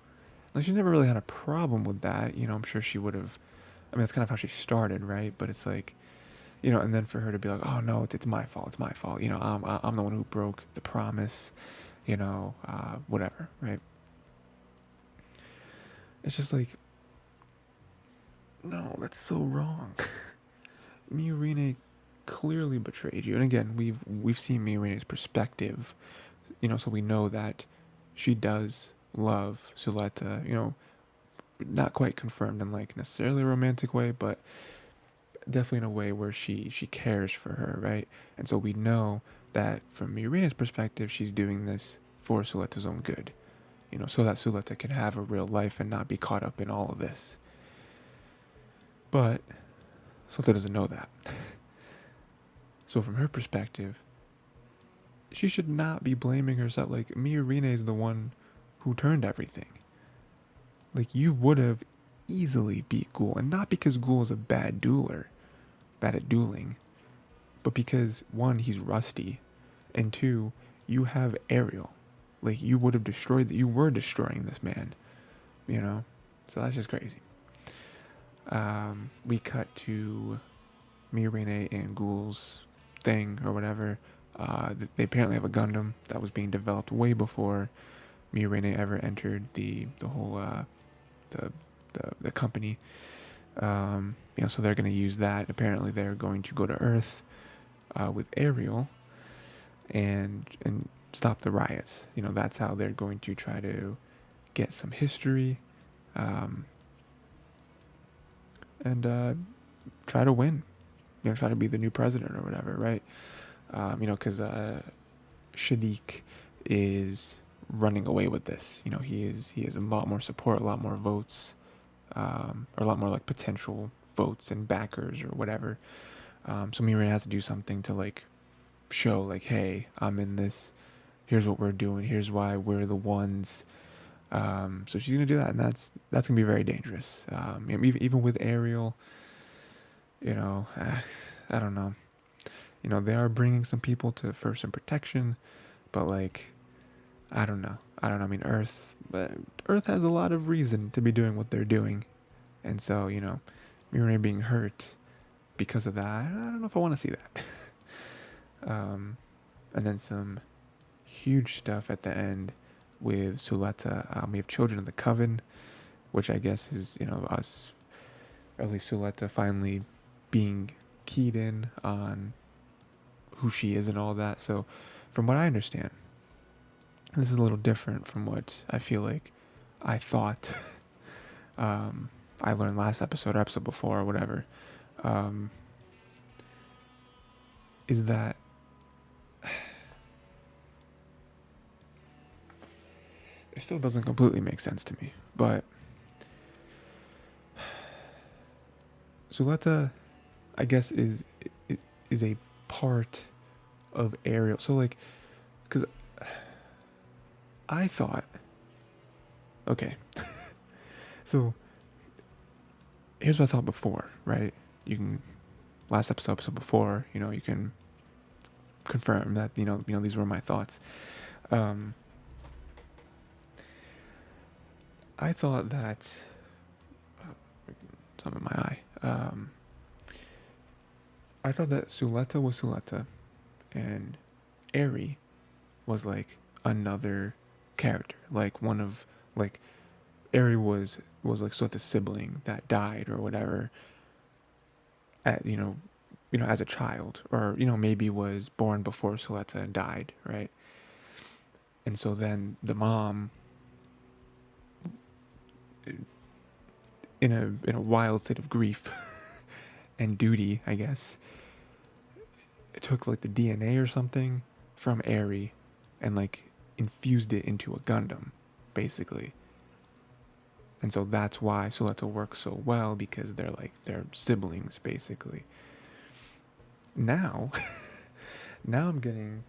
Like she never really had a problem with that, I'm sure she would have. I mean, that's kind of how she started, right? But it's like, and then for her to be like, oh no, it's my fault, it's my fault, I'm the one who broke the promise, whatever, right? It's just like, no, that's so wrong. Miorine clearly betrayed you, and again, we've seen Miorine's perspective, so we know that she does love Suletta, not quite confirmed in like necessarily a romantic way, but definitely in a way where she cares for her, right? And so we know that from Miorina's perspective, she's doing this for Suletta's own good, so that Suletta can have a real life and not be caught up in all of this. But Suletta doesn't know that. So from her perspective, she should not be blaming herself. Like, Miorine is the one who turned everything. Like, you would have easily beat Ghoul, and not because Ghoul is a bad dueler, bad at dueling, but because, one, he's rusty, and two, you have Ariel. Like, you would have destroyed, you were destroying this man, So that's just crazy. We cut to Miorine and Ghoul's thing or whatever. They apparently have a Gundam that was being developed way before Miorine ever entered the whole the company. So they're going to use that. Apparently, they're going to go to Earth with Ariel and stop the riots. That's how they're going to try to get some history and try to win. Try to be the new president or whatever, right? Because Shadiq is running away with this. He has a lot more support, a lot more votes, or a lot more like potential votes and backers or whatever. So Miorine has to do something to like show like, hey, I'm in this. Here's what we're doing. Here's why we're the ones. So she's gonna do that, and that's gonna be very dangerous. Even with Ariel, I don't know. They are bringing some people for some protection, but like, I don't know. I mean, Earth has a lot of reason to be doing what they're doing, and so Miorine being hurt because of that, I don't know if I want to see that. And then some huge stuff at the end with Suletta. We have Children of the Coven, which I guess is us, or at least Suletta finally being keyed in on who she is and all that. So from what I understand, this is a little different from what I feel like I thought I learned last episode or episode before or whatever, is that it still doesn't completely make sense to me, but Suletta, I guess, is a part of Ariel. So like, because I thought, okay, so here's what I thought before, right? You can, last episode before, you can confirm that, these were my thoughts. I thought that, something in my eye. I thought that Suletta was Suletta, and Eri was like another character, like one of like Eri was like Suletta's sibling that died or whatever. At as a child, or maybe was born before Suletta and died, right? And so then the mom, in a wild state of grief and duty, I guess, it took like the DNA or something from Eri and like infused it into a Gundam, basically. And so that's why Suletta works so well, because they're siblings, basically. now, now I'm getting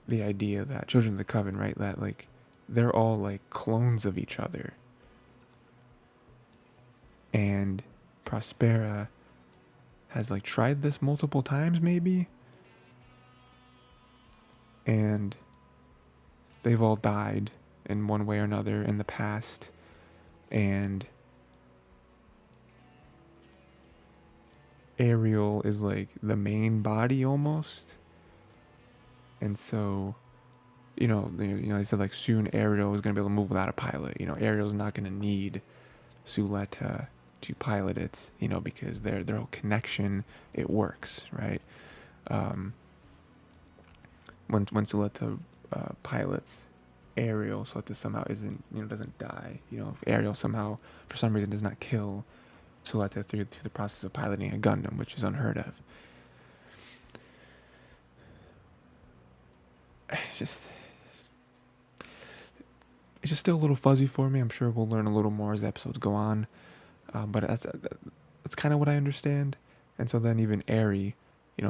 the idea that Children of the Coven, right? That like they're all like clones of each other, and Prospera has like tried this multiple times, maybe, and they've all died in one way or another in the past, and Ariel is like the main body almost, and so they said like soon Ariel is gonna be able to move without a pilot. Ariel's not gonna need Suletta to pilot it, because their whole connection, it works, right? Um, when Suletta pilots Ariel, Suletta somehow doesn't die. If Ariel somehow for some reason does not kill Suletta through the process of piloting a Gundam, which is unheard of. It's just it's just still a little fuzzy for me. I'm sure we'll learn a little more as the episodes go on, but that's kind of what I understand. And so then even Eri,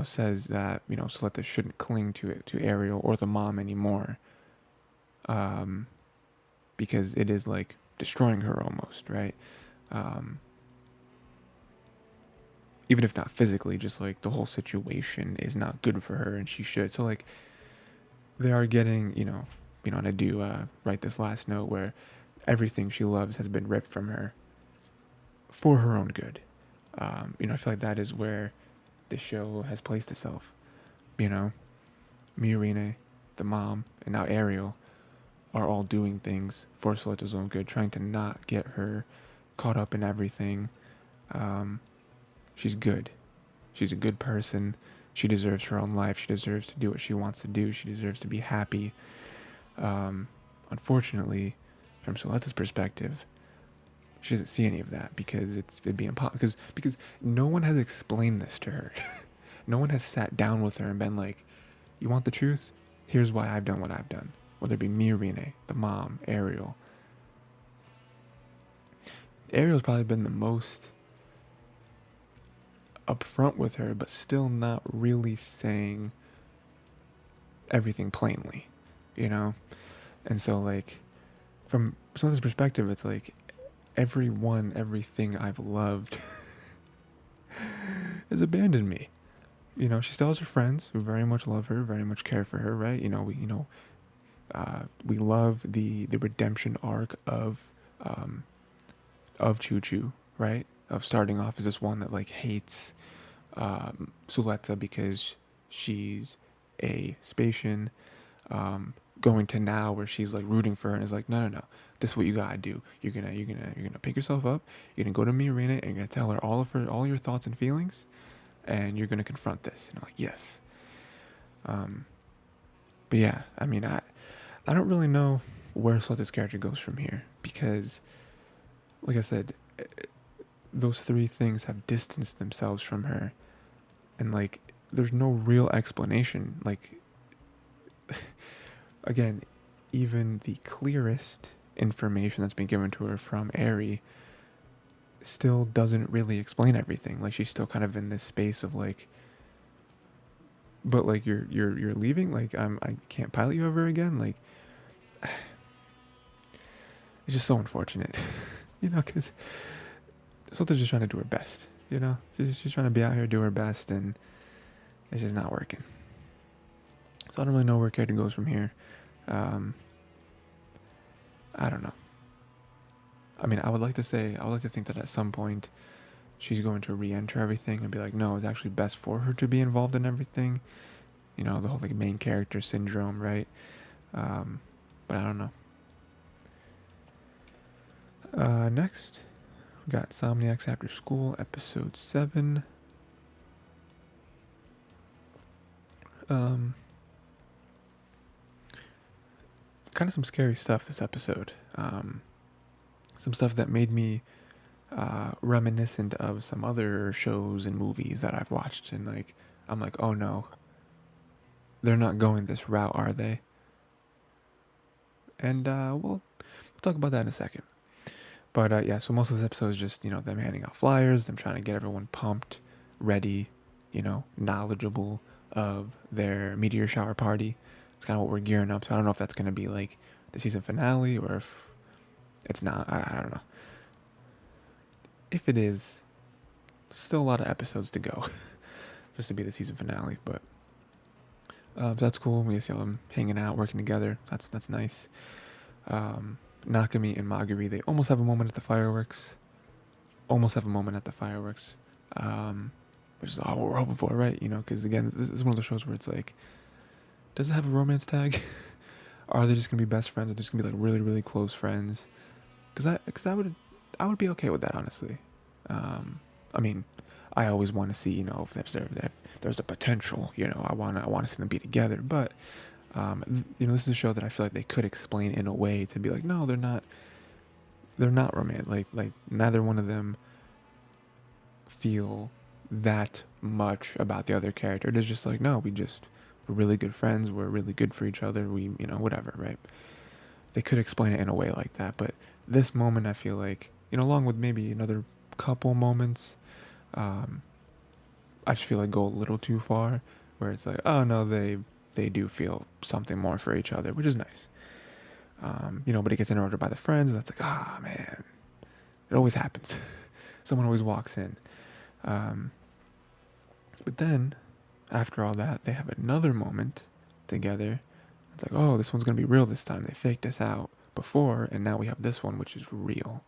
says that Suletta shouldn't cling to Ariel or the mom anymore, because it is like destroying her almost, right? Um, Even if not physically, just like the whole situation is not good for her, and she should. So like they are getting, and I do write this last note where everything she loves has been ripped from her for her own good. I feel like that is where the show has placed itself. Miorine, the mom, and now Ariel are all doing things for Soletta's own good, trying to not get her caught up in everything. She's good. She's a good person. She deserves her own life. She deserves to do what she wants to do. She deserves to be happy. Unfortunately, from Soletta's perspective, she doesn't see any of that because it'd be impossible. Because no one has explained this to her. No one has sat down with her and been like, "You want the truth? Here's why I've done what I've done." Whether it be Miorine, the mom, Ariel. Ariel's probably been the most upfront with her, but still not really saying everything plainly, And so, like, from someone's perspective, it's like everything I've loved has abandoned me. She still has her friends who very much love her, very much care for her, right? We love the redemption arc of Choo Choo, right? Of starting off as this one that like hates Suletta because she's a Spatian, going to now where she's like rooting for her and is like, no, this is what you gotta do. You're gonna pick yourself up. You're gonna go to Miorine and you're gonna tell her all your thoughts and feelings, and you're gonna confront this. And I'm like, yes. But yeah, I mean, I don't really know where Soletta's character goes from here because, like I said, those three things have distanced themselves from her, and like there's no real explanation. Like again, even the clearest information that's been given to her from Eri still doesn't really explain everything. Like she's still kind of in this space of like, but like you're leaving. Like I can't pilot you ever again. Like it's just so unfortunate, because Soletta's just trying to do her best. She's trying to be out here, do her best, and it's just not working. So I don't really know where character goes from here. I don't know. I mean, I would like to think that at some point she's going to re-enter everything and be like, no, it's actually best for her to be involved in everything. The whole like main character syndrome, right? But I don't know. Next, we got Insomniacs After School, episode 7. Kind of some scary stuff this episode. Some stuff that made me reminiscent of some other shows and movies that I've watched, and like I'm like, oh no, they're not going this route, are they? And we'll talk about that in a second. But yeah, so most of this episode is just them handing out flyers, them trying to get everyone pumped, ready knowledgeable of their meteor shower party. It's kind of what we're gearing up to. I don't know if that's going to be like the season finale or if it's not. I don't know. If it is, still a lot of episodes to go just to be the season finale. But that's cool. We see all them hanging out, working together. That's nice. Nakami and Maguri, they almost have a moment at the fireworks. Which is all what we're hoping for, right? Because again, this is one of those shows where it's like, does it have a romance tag? Are they just gonna be best friends? Are they just gonna be like really, really close friends? Because I would be okay with that, honestly. I mean, I always want to see, if there's a potential, I want to see them be together. But this is a show that I feel like they could explain in a way to be like, no, they're not romantic. Like neither one of them feel that much about the other character. It's just like, no, we're really good friends. We're really good for each other. We, whatever, right? They could explain it in a way like that, but this moment, I feel like, along with maybe another couple moments, I just feel like go a little too far, where it's like, oh no, they do feel something more for each other, which is nice. But it gets interrupted by the friends, and that's like, man, it always happens. Someone always walks in. But then, after all that, they have another moment together. It's like, oh, this one's going to be real this time. They faked us out before, and now we have this one, which is real.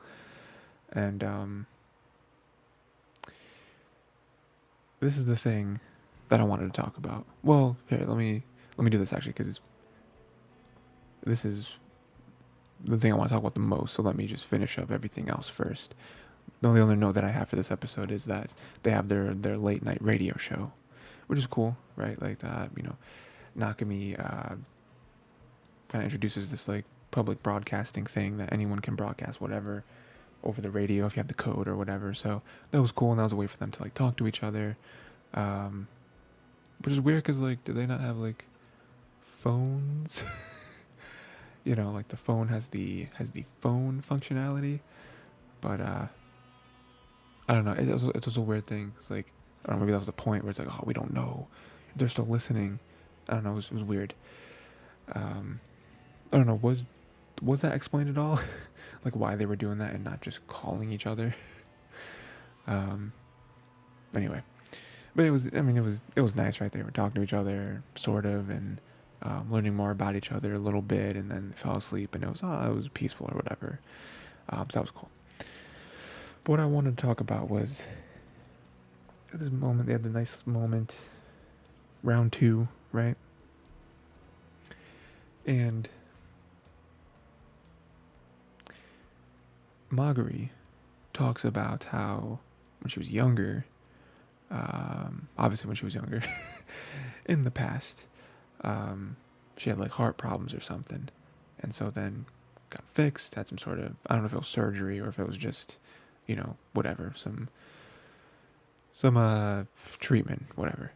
And this is the thing that I wanted to talk about. Well, here, let me do this actually, because this is the thing I want to talk about the most. So let me just finish up everything else first. The only other note that I have for this episode is that they have their late night radio show, which is cool, right? Like that, Nakami kind of introduces this like public broadcasting thing that anyone can broadcast whatever over the radio if you have the code or whatever. So that was cool, and that was a way for them to like talk to each other. Which is weird because like, do they not have like phones? Like the phone has the phone functionality, but I don't know. It was a weird thing. It's like, I don't know, maybe that was the point where it's like, oh, we don't know. They're still listening. I don't know. It was weird. I don't know. Was that explained at all? Like why they were doing that and not just calling each other? Anyway, but it was nice, right? They were talking to each other, sort of, and learning more about each other a little bit, and then fell asleep, and it was peaceful or whatever. So that was cool. But what I wanted to talk about was this moment. They had the nice moment, round 2, right? And Maguri talks about how when she was younger, obviously when she was younger, in the past, she had like heart problems or something, and so then got fixed, had some sort of, I don't know if it was surgery or if it was just, whatever, some treatment, whatever.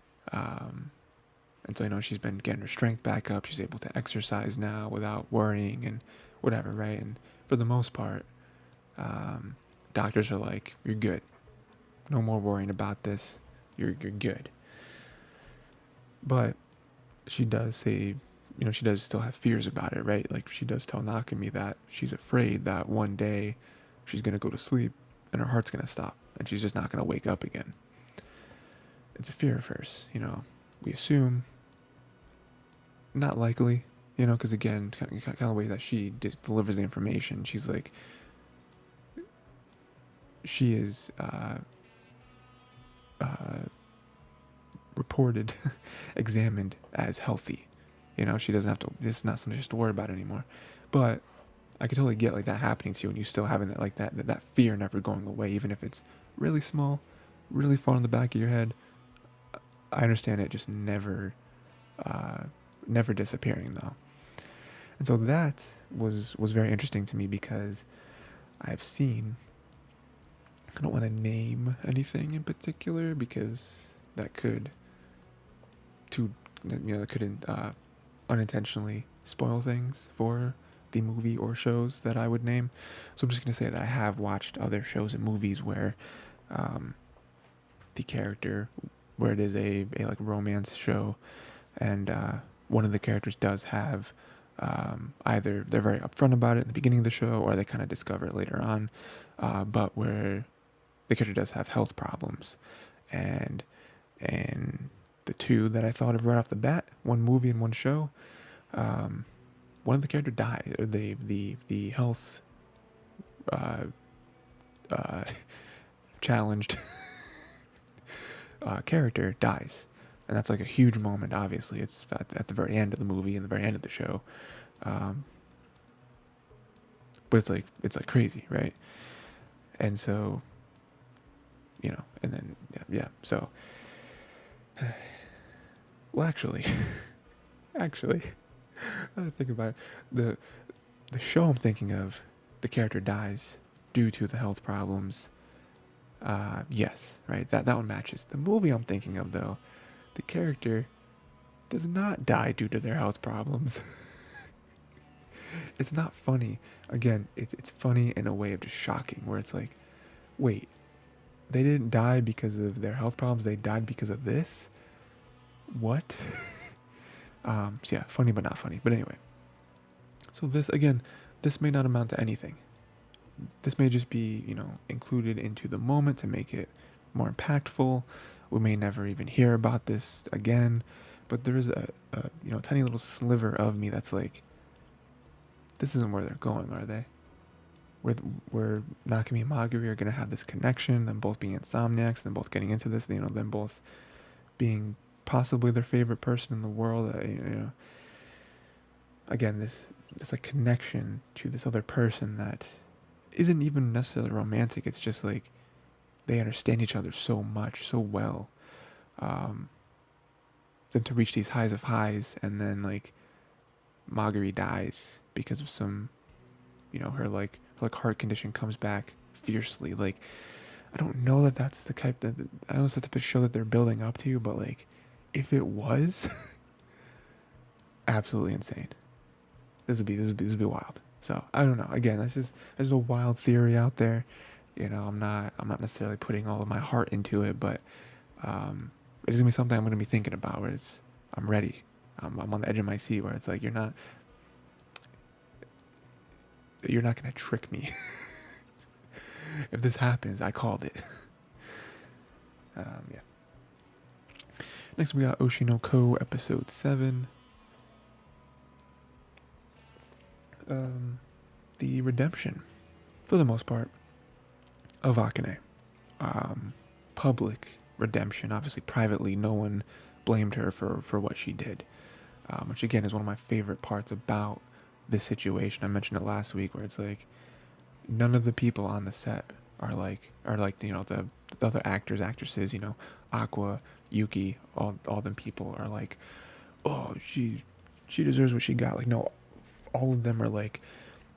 And so, she's been getting her strength back up. She's able to exercise now without worrying and whatever, right? And for the most part, doctors are like, you're good. No more worrying about this. You're good. But she does say, she does still have fears about it, right? Like she does tell Nakami that she's afraid that one day she's going to go to sleep and her heart's going to stop and she's just not going to wake up again. It's a fear of hers, we assume. Not likely, because again, kind of the way that she delivers the information, she's like, she is reported, examined as healthy. She doesn't have to, it's not something she has to worry about anymore. But I could totally get like that happening to you and you still having that, like that fear never going away, even if it's really small, really far in the back of your head. I understand it just never disappearing though. And so that was very interesting to me because I've seen, I don't want to name anything in particular because that could unintentionally spoil things for the movie or shows that I would name. So I'm just going to say that I have watched other shows and movies where the character where it is a like romance show, and one of the characters does have either they're very upfront about it at the beginning of the show, or they kind of discover it later on, but where the character does have health problems, and the two that I thought of right off the bat, one movie and one show, one of the characters died. The health uh, challenged character dies, and that's like a huge moment. Obviously, it's at the very end of the movie and the very end of the show, but it's like crazy, right? And so, and then yeah. So, well, actually, actually, I think about it. The show I'm thinking of, the character dies due to the health problems. Yes, right. That one matches. The movie I'm thinking of, though, the character does not die due to their health problems. It's not funny. Again, it's funny in a way of just shocking, where it's like, wait, they didn't die because of their health problems. They died because of this. What? So yeah, funny but not funny. But anyway, so this may not amount to anything. This may just be, included into the moment to make it more impactful. We may never even hear about this again, but there is a tiny little sliver of me that's like, this isn't where they're going, are they? Where Nakami and Maguri are gonna have this connection, them both being insomniacs, them both getting into this, them both being possibly their favorite person in the world. Again, this like connection to this other person that isn't even necessarily romantic. It's just like they understand each other so much, so well. Them to reach these highs of highs, and then like Maguri dies because of some, her heart condition comes back fiercely. Like, I don't know that that's the type that I know it's the type of show that they're building up to, but like, if it was, absolutely insane. This would be wild. So I don't know. Again, there's a wild theory out there. I'm not necessarily putting all of my heart into it, but it's gonna be something I'm gonna be thinking about. Where I'm ready. I'm on the edge of my seat. Where it's like you're not gonna trick me. If this happens, I called it. Yeah. Next we got Oshi no Ko episode 7. The redemption, for the most part, of Akane. Public redemption. Obviously, privately, no one blamed her for what she did. Which again is one of my favorite parts about this situation. I mentioned it last week, where it's like none of the people on the set are like the other actors, actresses. Aqua, Yuki, all them people are like, oh, she deserves what she got. Like, no, all of them are like,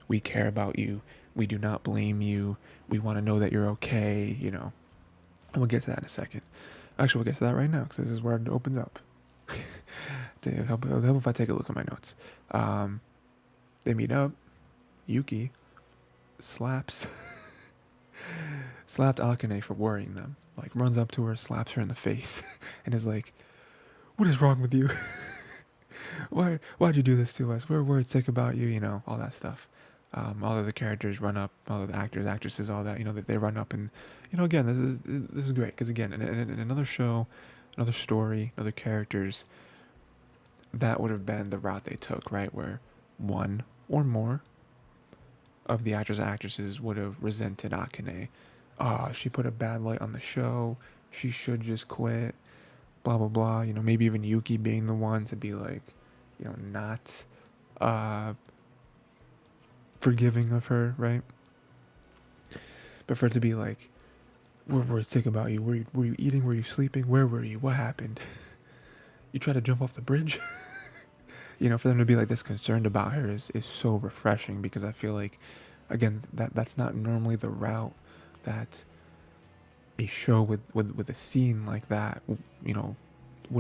we care about you. We do not blame you. We want to know that you're okay. And we'll get to that in a second. Actually, we'll get to that right now, because this is where it opens up. It'll help if I take a look at my notes. They meet up. Yuki slapped Akane for worrying them. Like, runs up to her, slaps her in the face, and is like, what is wrong with you? Why'd you do this to us? We're worried sick about you, all that stuff. All of the characters run up, all of the actors, actresses, all that, that they run up, and, again, this is great, because again, in another show, another story, other characters, that would have been the route they took, right? Where one or more of the actors or actresses would have resented Akane. Oh, she put a bad light on the show. She should just quit. Blah, blah, blah. Maybe even Yuki being the one to be like, not forgiving of her, right? But for it to be like, we're sick about you. Were you eating? Were you sleeping? Where were you? What happened? You tried to jump off the bridge? For them to be like this concerned about her is so refreshing, because I feel like, again, that's not normally the route that a show with a scene like that, would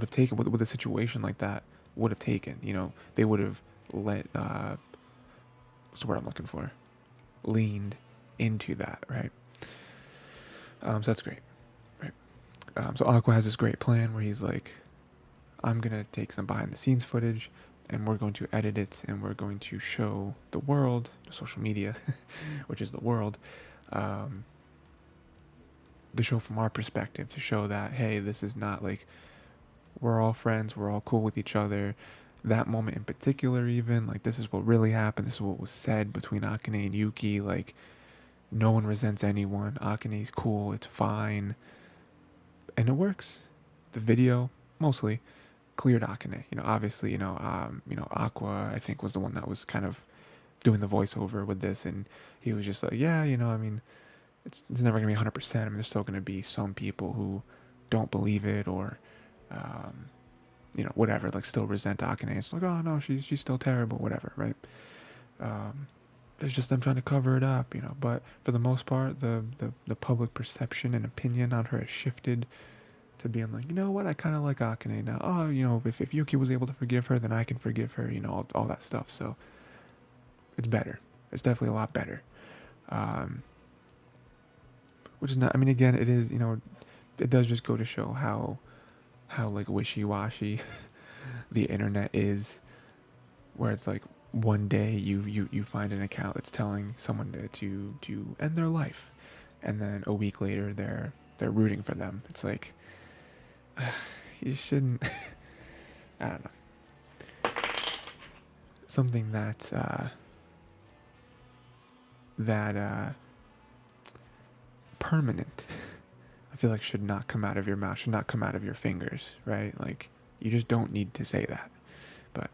have taken, with a situation like that would have taken. They would have let, what's the word I'm looking for? Leaned into that, right? So that's great, right? So Aqua has this great plan where he's like, I'm gonna take some behind the scenes footage and we're going to edit it and we're going to show the world, social media, which is the world, um, the show from our perspective, to show that, hey, this is not like, we're all friends, we're all cool with each other. That moment in particular, even, like, this is what really happened, this is what was said between Akane and Yuki, like, no one resents anyone, Akane's cool, it's fine, and it works. The video, mostly, cleared Akane. Obviously, Aqua, I think, was the one that was kind of doing the voiceover with this, and he was just like, yeah, I mean, it's never gonna be 100%. I mean, there's still gonna be some people who don't believe it, or, um, whatever, like, still resent Akane. It's like, oh no, she's still terrible, whatever, right? Um, it's just them trying to cover it up, But for the most part, the public perception and opinion on her has shifted to being like, you know what, I kind of like Akane now. Oh, if Yuki was able to forgive her, then I can forgive her, all that stuff. So it's better. It's definitely a lot better. Which is not, I mean, again, it is, it does just go to show how like wishy-washy the internet is, where it's like one day you find an account that's telling someone to end their life, and then a week later they're rooting for them. It's like, you shouldn't. I don't know. Something that permanent, I feel like, should not come out of your mouth, should not come out of your fingers, right? Like, you just don't need to say that. But,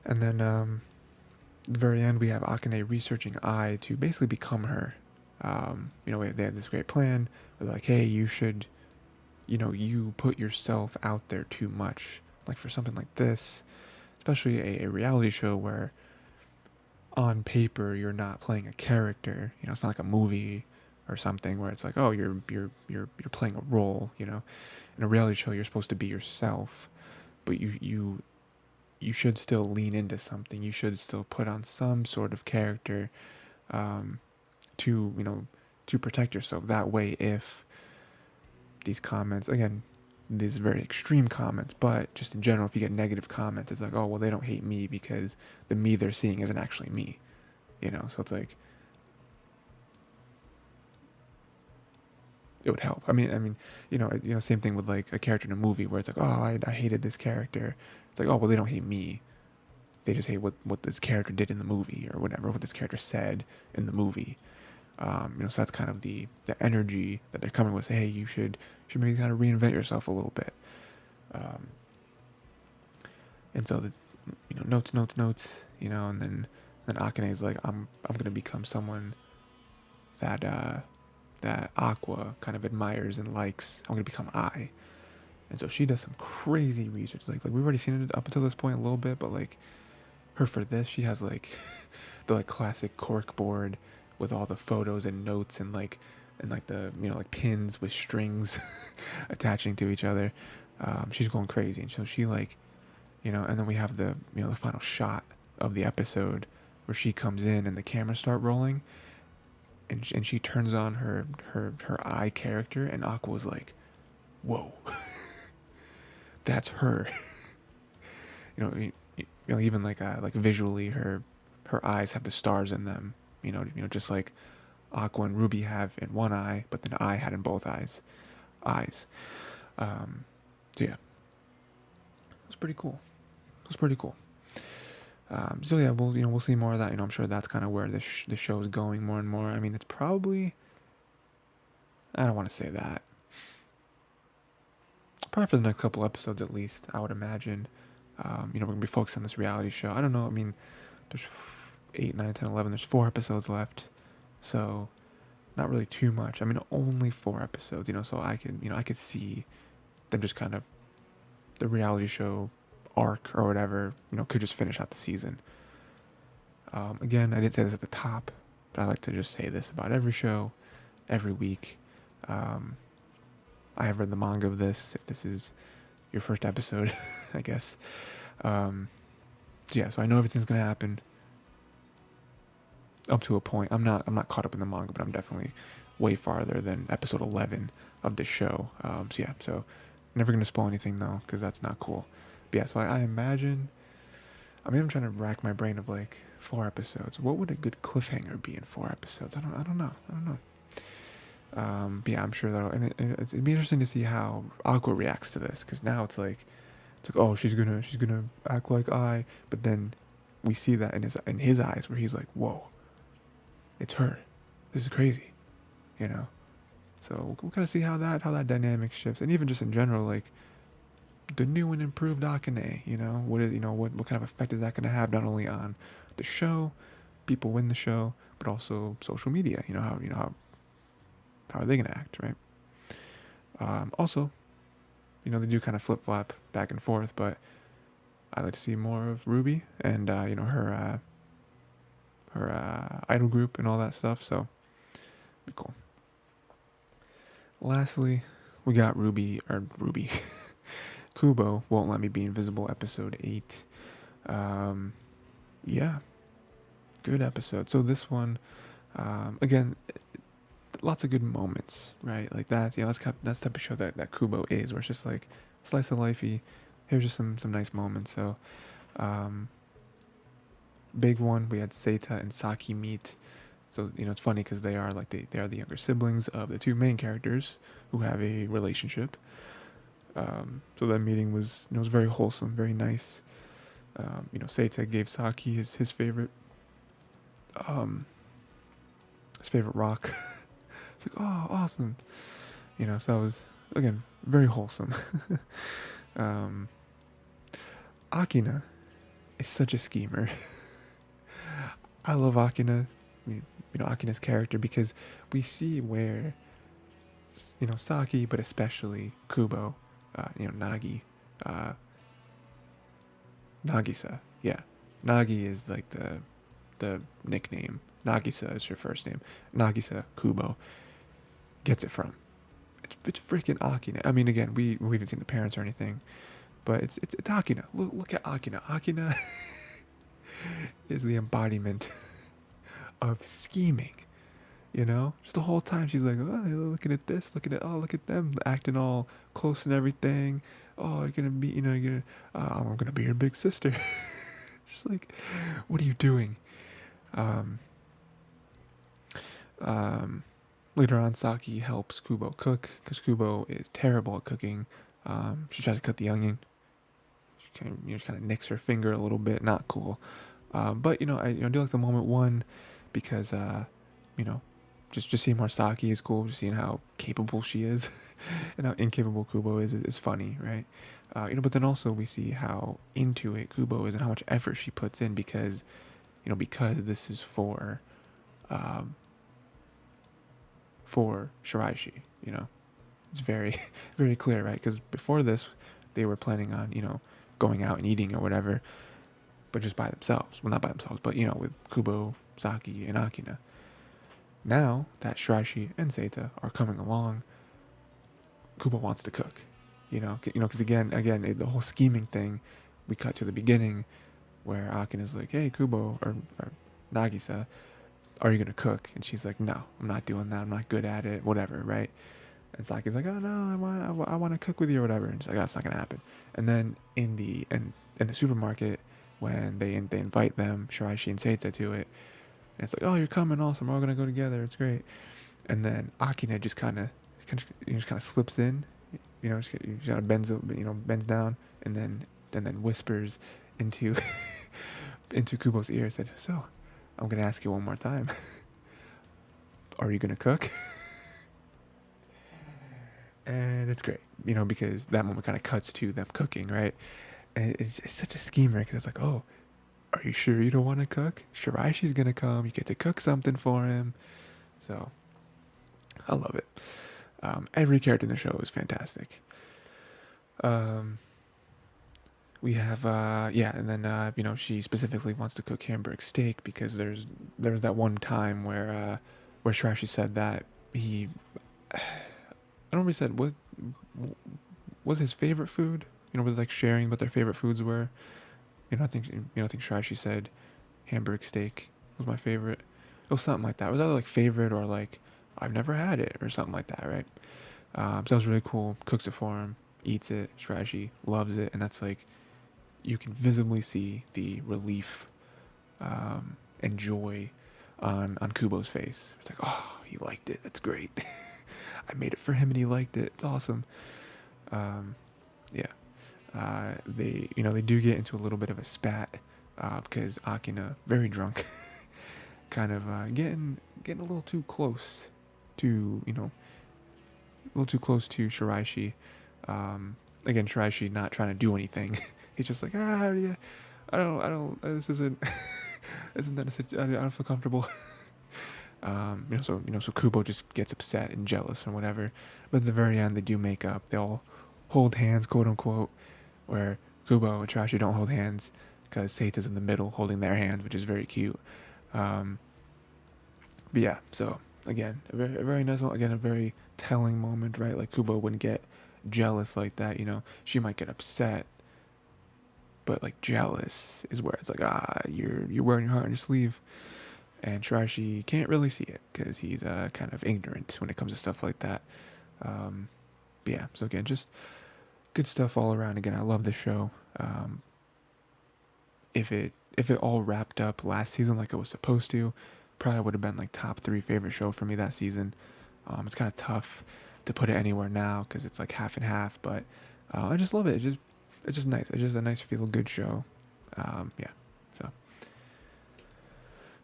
and then at the very end, we have Akane researching Ai to basically become her. They had this great plan. They're like, hey, you should, you put yourself out there too much. Like, for something like this, especially a reality show where on paper you're not playing a character. It's not like a movie or something where it's like, oh, you're playing a role. In a reality show, you're supposed to be yourself, but you should still lean into something. You should still put on some sort of character, to protect yourself. That way, if these comments, again, these very extreme comments, but just in general, if you get negative comments, it's like, oh, well, they don't hate me because the me they're seeing isn't actually me. So it's like, it would help. I mean, same thing with like a character in a movie where it's like, oh, I hated this character. It's like, oh, well, they don't hate me. They just hate what this character did in the movie, or whatever, what this character said in the movie. So that's kind of the energy that they're coming with. Say, hey, you should maybe kind of reinvent yourself a little bit. And so notes, and then Akane's like, I'm gonna become someone that Aqua kind of admires and likes. I'm gonna become I. And so she does some crazy research. Like we've already seen it up until this point a little bit, but like her for this, she has like the like classic cork board with all the photos and notes and the like pins with strings attaching to each other. She's going crazy, and so she like, and then we have the the final shot of the episode where she comes in and the cameras start rolling, and she turns on her eye character, and Aqua's like, whoa, that's her. Even like visually, her eyes have the stars in them. Just like Aqua and Ruby have in one eye, but then I had in both eyes. So yeah, it was pretty cool. So yeah, we'll see more of that. I'm sure that's kind of where the show is going more and more. I mean, it's probably, I don't want to say that. Probably for the next couple episodes at least, I would imagine. We're gonna be focused on this reality show. I don't know. I mean, there's 8, 9, 10, 11. There's 4 episodes left, so not really too much. I mean, only 4 episodes. So I could see them just kind of, the reality show arc or whatever, could just finish out the season. Again, I didn't say this at the top, but I like to just say this about every show, every week. I have read the manga of this, if this is your first episode, I guess. So I know everything's gonna happen up to a point. I'm not caught up in the manga, but I'm definitely way farther than episode 11 of the show. So yeah, so never gonna spoil anything though, because that's not cool. But yeah, so I imagine. I mean, I'm trying to rack my brain of like 4 episodes. What would a good cliffhanger be in 4 episodes? I don't know. I don't know. But yeah, I'm sure that'll. And it'd be interesting to see how Aqua reacts to this, because now it's like, oh, she's gonna act like I. But then we see that in his eyes, where he's like, whoa, it's her. This is crazy, you know. So we'll kind of see how that dynamic shifts, and even just in general, like the new and improved Akane, you know, what kind of effect is that going to have not only on the show, people in the show, but also social media. How are they going to act, right? Also, they do kind of flip flop back and forth, but I like to see more of Ruby and her idol group and all that stuff. So, be cool. Lastly, we got Ruby. Kubo Won't Let Me Be Invisible, episode 8. Yeah, good episode. So this one, again, lots of good moments, right? Like that, that's the type of show that Kubo is, where it's just like slice of lifey. Here's just some nice moments. So, big one, we had Seita and Saki meet. So it's funny because they are the younger siblings of the two main characters who have a relationship. So that meeting was very wholesome, very nice. Seita gave Saki his favorite rock. It's like, oh, awesome. So that was, again, very wholesome. Akina is such a schemer. I love Akina, Akina's character, because we see where, Saki, but especially Kubo, Nagisa. Yeah. Nagi is like the nickname. Nagisa is her first name. Nagisa Kubo gets it from. It's freaking Akina. I mean, again, we haven't seen the parents or anything, but it's Akina. Look at Akina. Akina is the embodiment of scheming. Just the whole time she's like, oh, looking at this, look at them acting all close and everything. Oh, you're gonna be, I'm gonna be your big sister. Just like, what are you doing? Later on, Saki helps Kubo cook, because Kubo is terrible at cooking. She tries to cut the onion. She kind of nicks her finger a little bit. Not cool. But I do like the moment one, because just seeing more Saki is cool. Just seeing how capable she is and how incapable Kubo is funny, right? But then also we see how into it Kubo is and how much effort she puts in, because this is for Shiraishi. It's very very clear, right? Because before this, they were planning on going out and eating or whatever, but just by themselves. Well, not by themselves, but with Kubo, Saki, and Akina. Now that Shiraishi and Seita are coming along, Kubo wants to cook. Because again, the whole scheming thing. We cut to the beginning, where Akina's like, "Hey, Kubo or Nagisa, are you gonna cook?" And she's like, "No, I'm not doing that. I'm not good at it. Whatever, right?" And Saki's like, "Oh no, I want to cook with you or whatever." And she's like, "Oh, that's not gonna happen." And then in the supermarket, when they invite them, Shiraishi and Seita, to it, and it's like, "Oh, you're coming, awesome. We're all gonna go together. It's great." And then Akina just kind of slips in, just kind of bends down, and then whispers into into Kubo's ear, said, "So, I'm gonna ask you one more time. Are you gonna cook?" And it's great, because that moment kind of cuts to them cooking, right? And it's such a schemer, because it's like, oh, are you sure you don't want to cook? Shiraishi's gonna come. You get to cook something for him. So, I love it. Every character in the show is fantastic. We have, and then, she specifically wants to cook Hamburg steak, because there was that one time where Shiraishi said that he, I don't remember, he said what was his favorite food. Was like sharing what their favorite foods were. I think Shiraishi said Hamburg steak was my favorite. It was something like that. It was either like favorite or like I've never had it or something like that, right? So it was really cool. Cooks it for him, eats it. Shirashi loves it, and that's like you can visibly see the relief and joy on Kubo's face. It's like, oh, he liked it. That's great. I made it for him and he liked it. It's awesome. Um, yeah. They do get into a little bit of a spat because Akina, very drunk, kind of getting a little too close to Shiraishi. Again, Shiraishi not trying to do anything. He's just like, yeah, I don't. This isn't that a situation? I don't feel comfortable. So Kubo just gets upset and jealous and whatever. But at the very end, they do make up. They all hold hands, quote unquote, where Kubo and Shiraishi don't hold hands because Seita's in the middle holding their hand, which is very cute. But yeah, so again, a very nice one. Again, a very telling moment, right? Like Kubo wouldn't get jealous like that. She might get upset, but like jealous is where it's like, you're wearing your heart on your sleeve. And Shiraishi can't really see it because he's kind of ignorant when it comes to stuff like that. But yeah, so again, just good stuff all around. Again, I love the show. If it all wrapped up last season like it was supposed to, probably would have been like top 3 favorite show for me that season. It's kind of tough to put it anywhere now because it's like half and half, but I just love it. It's just nice. It's just a nice feel good show. Yeah. So.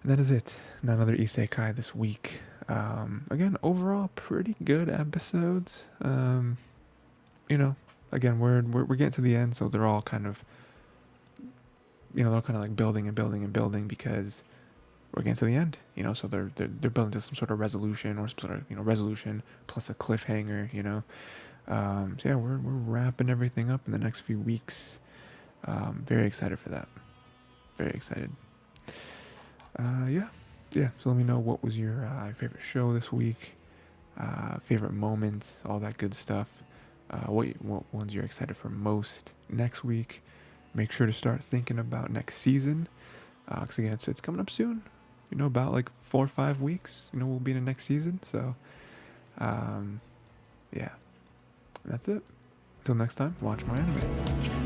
And that is it. Another Isekai this week. Again, overall, pretty good episodes. Again, we're getting to the end, so they're all kind of, they're kind of like building and building and building because we're getting to the end. So they're building to some sort of resolution or some sort of resolution plus a cliffhanger. So yeah, we're wrapping everything up in the next few weeks. Very excited for that. Very excited. Yeah. So let me know what was your favorite show this week, favorite moments, all that good stuff. What ones you're excited for most next week. Make sure to start thinking about next season, because again, it's coming up soon. About like 4 or 5 weeks. We'll be in the next season. So, yeah, that's it. Until next time, watch more anime.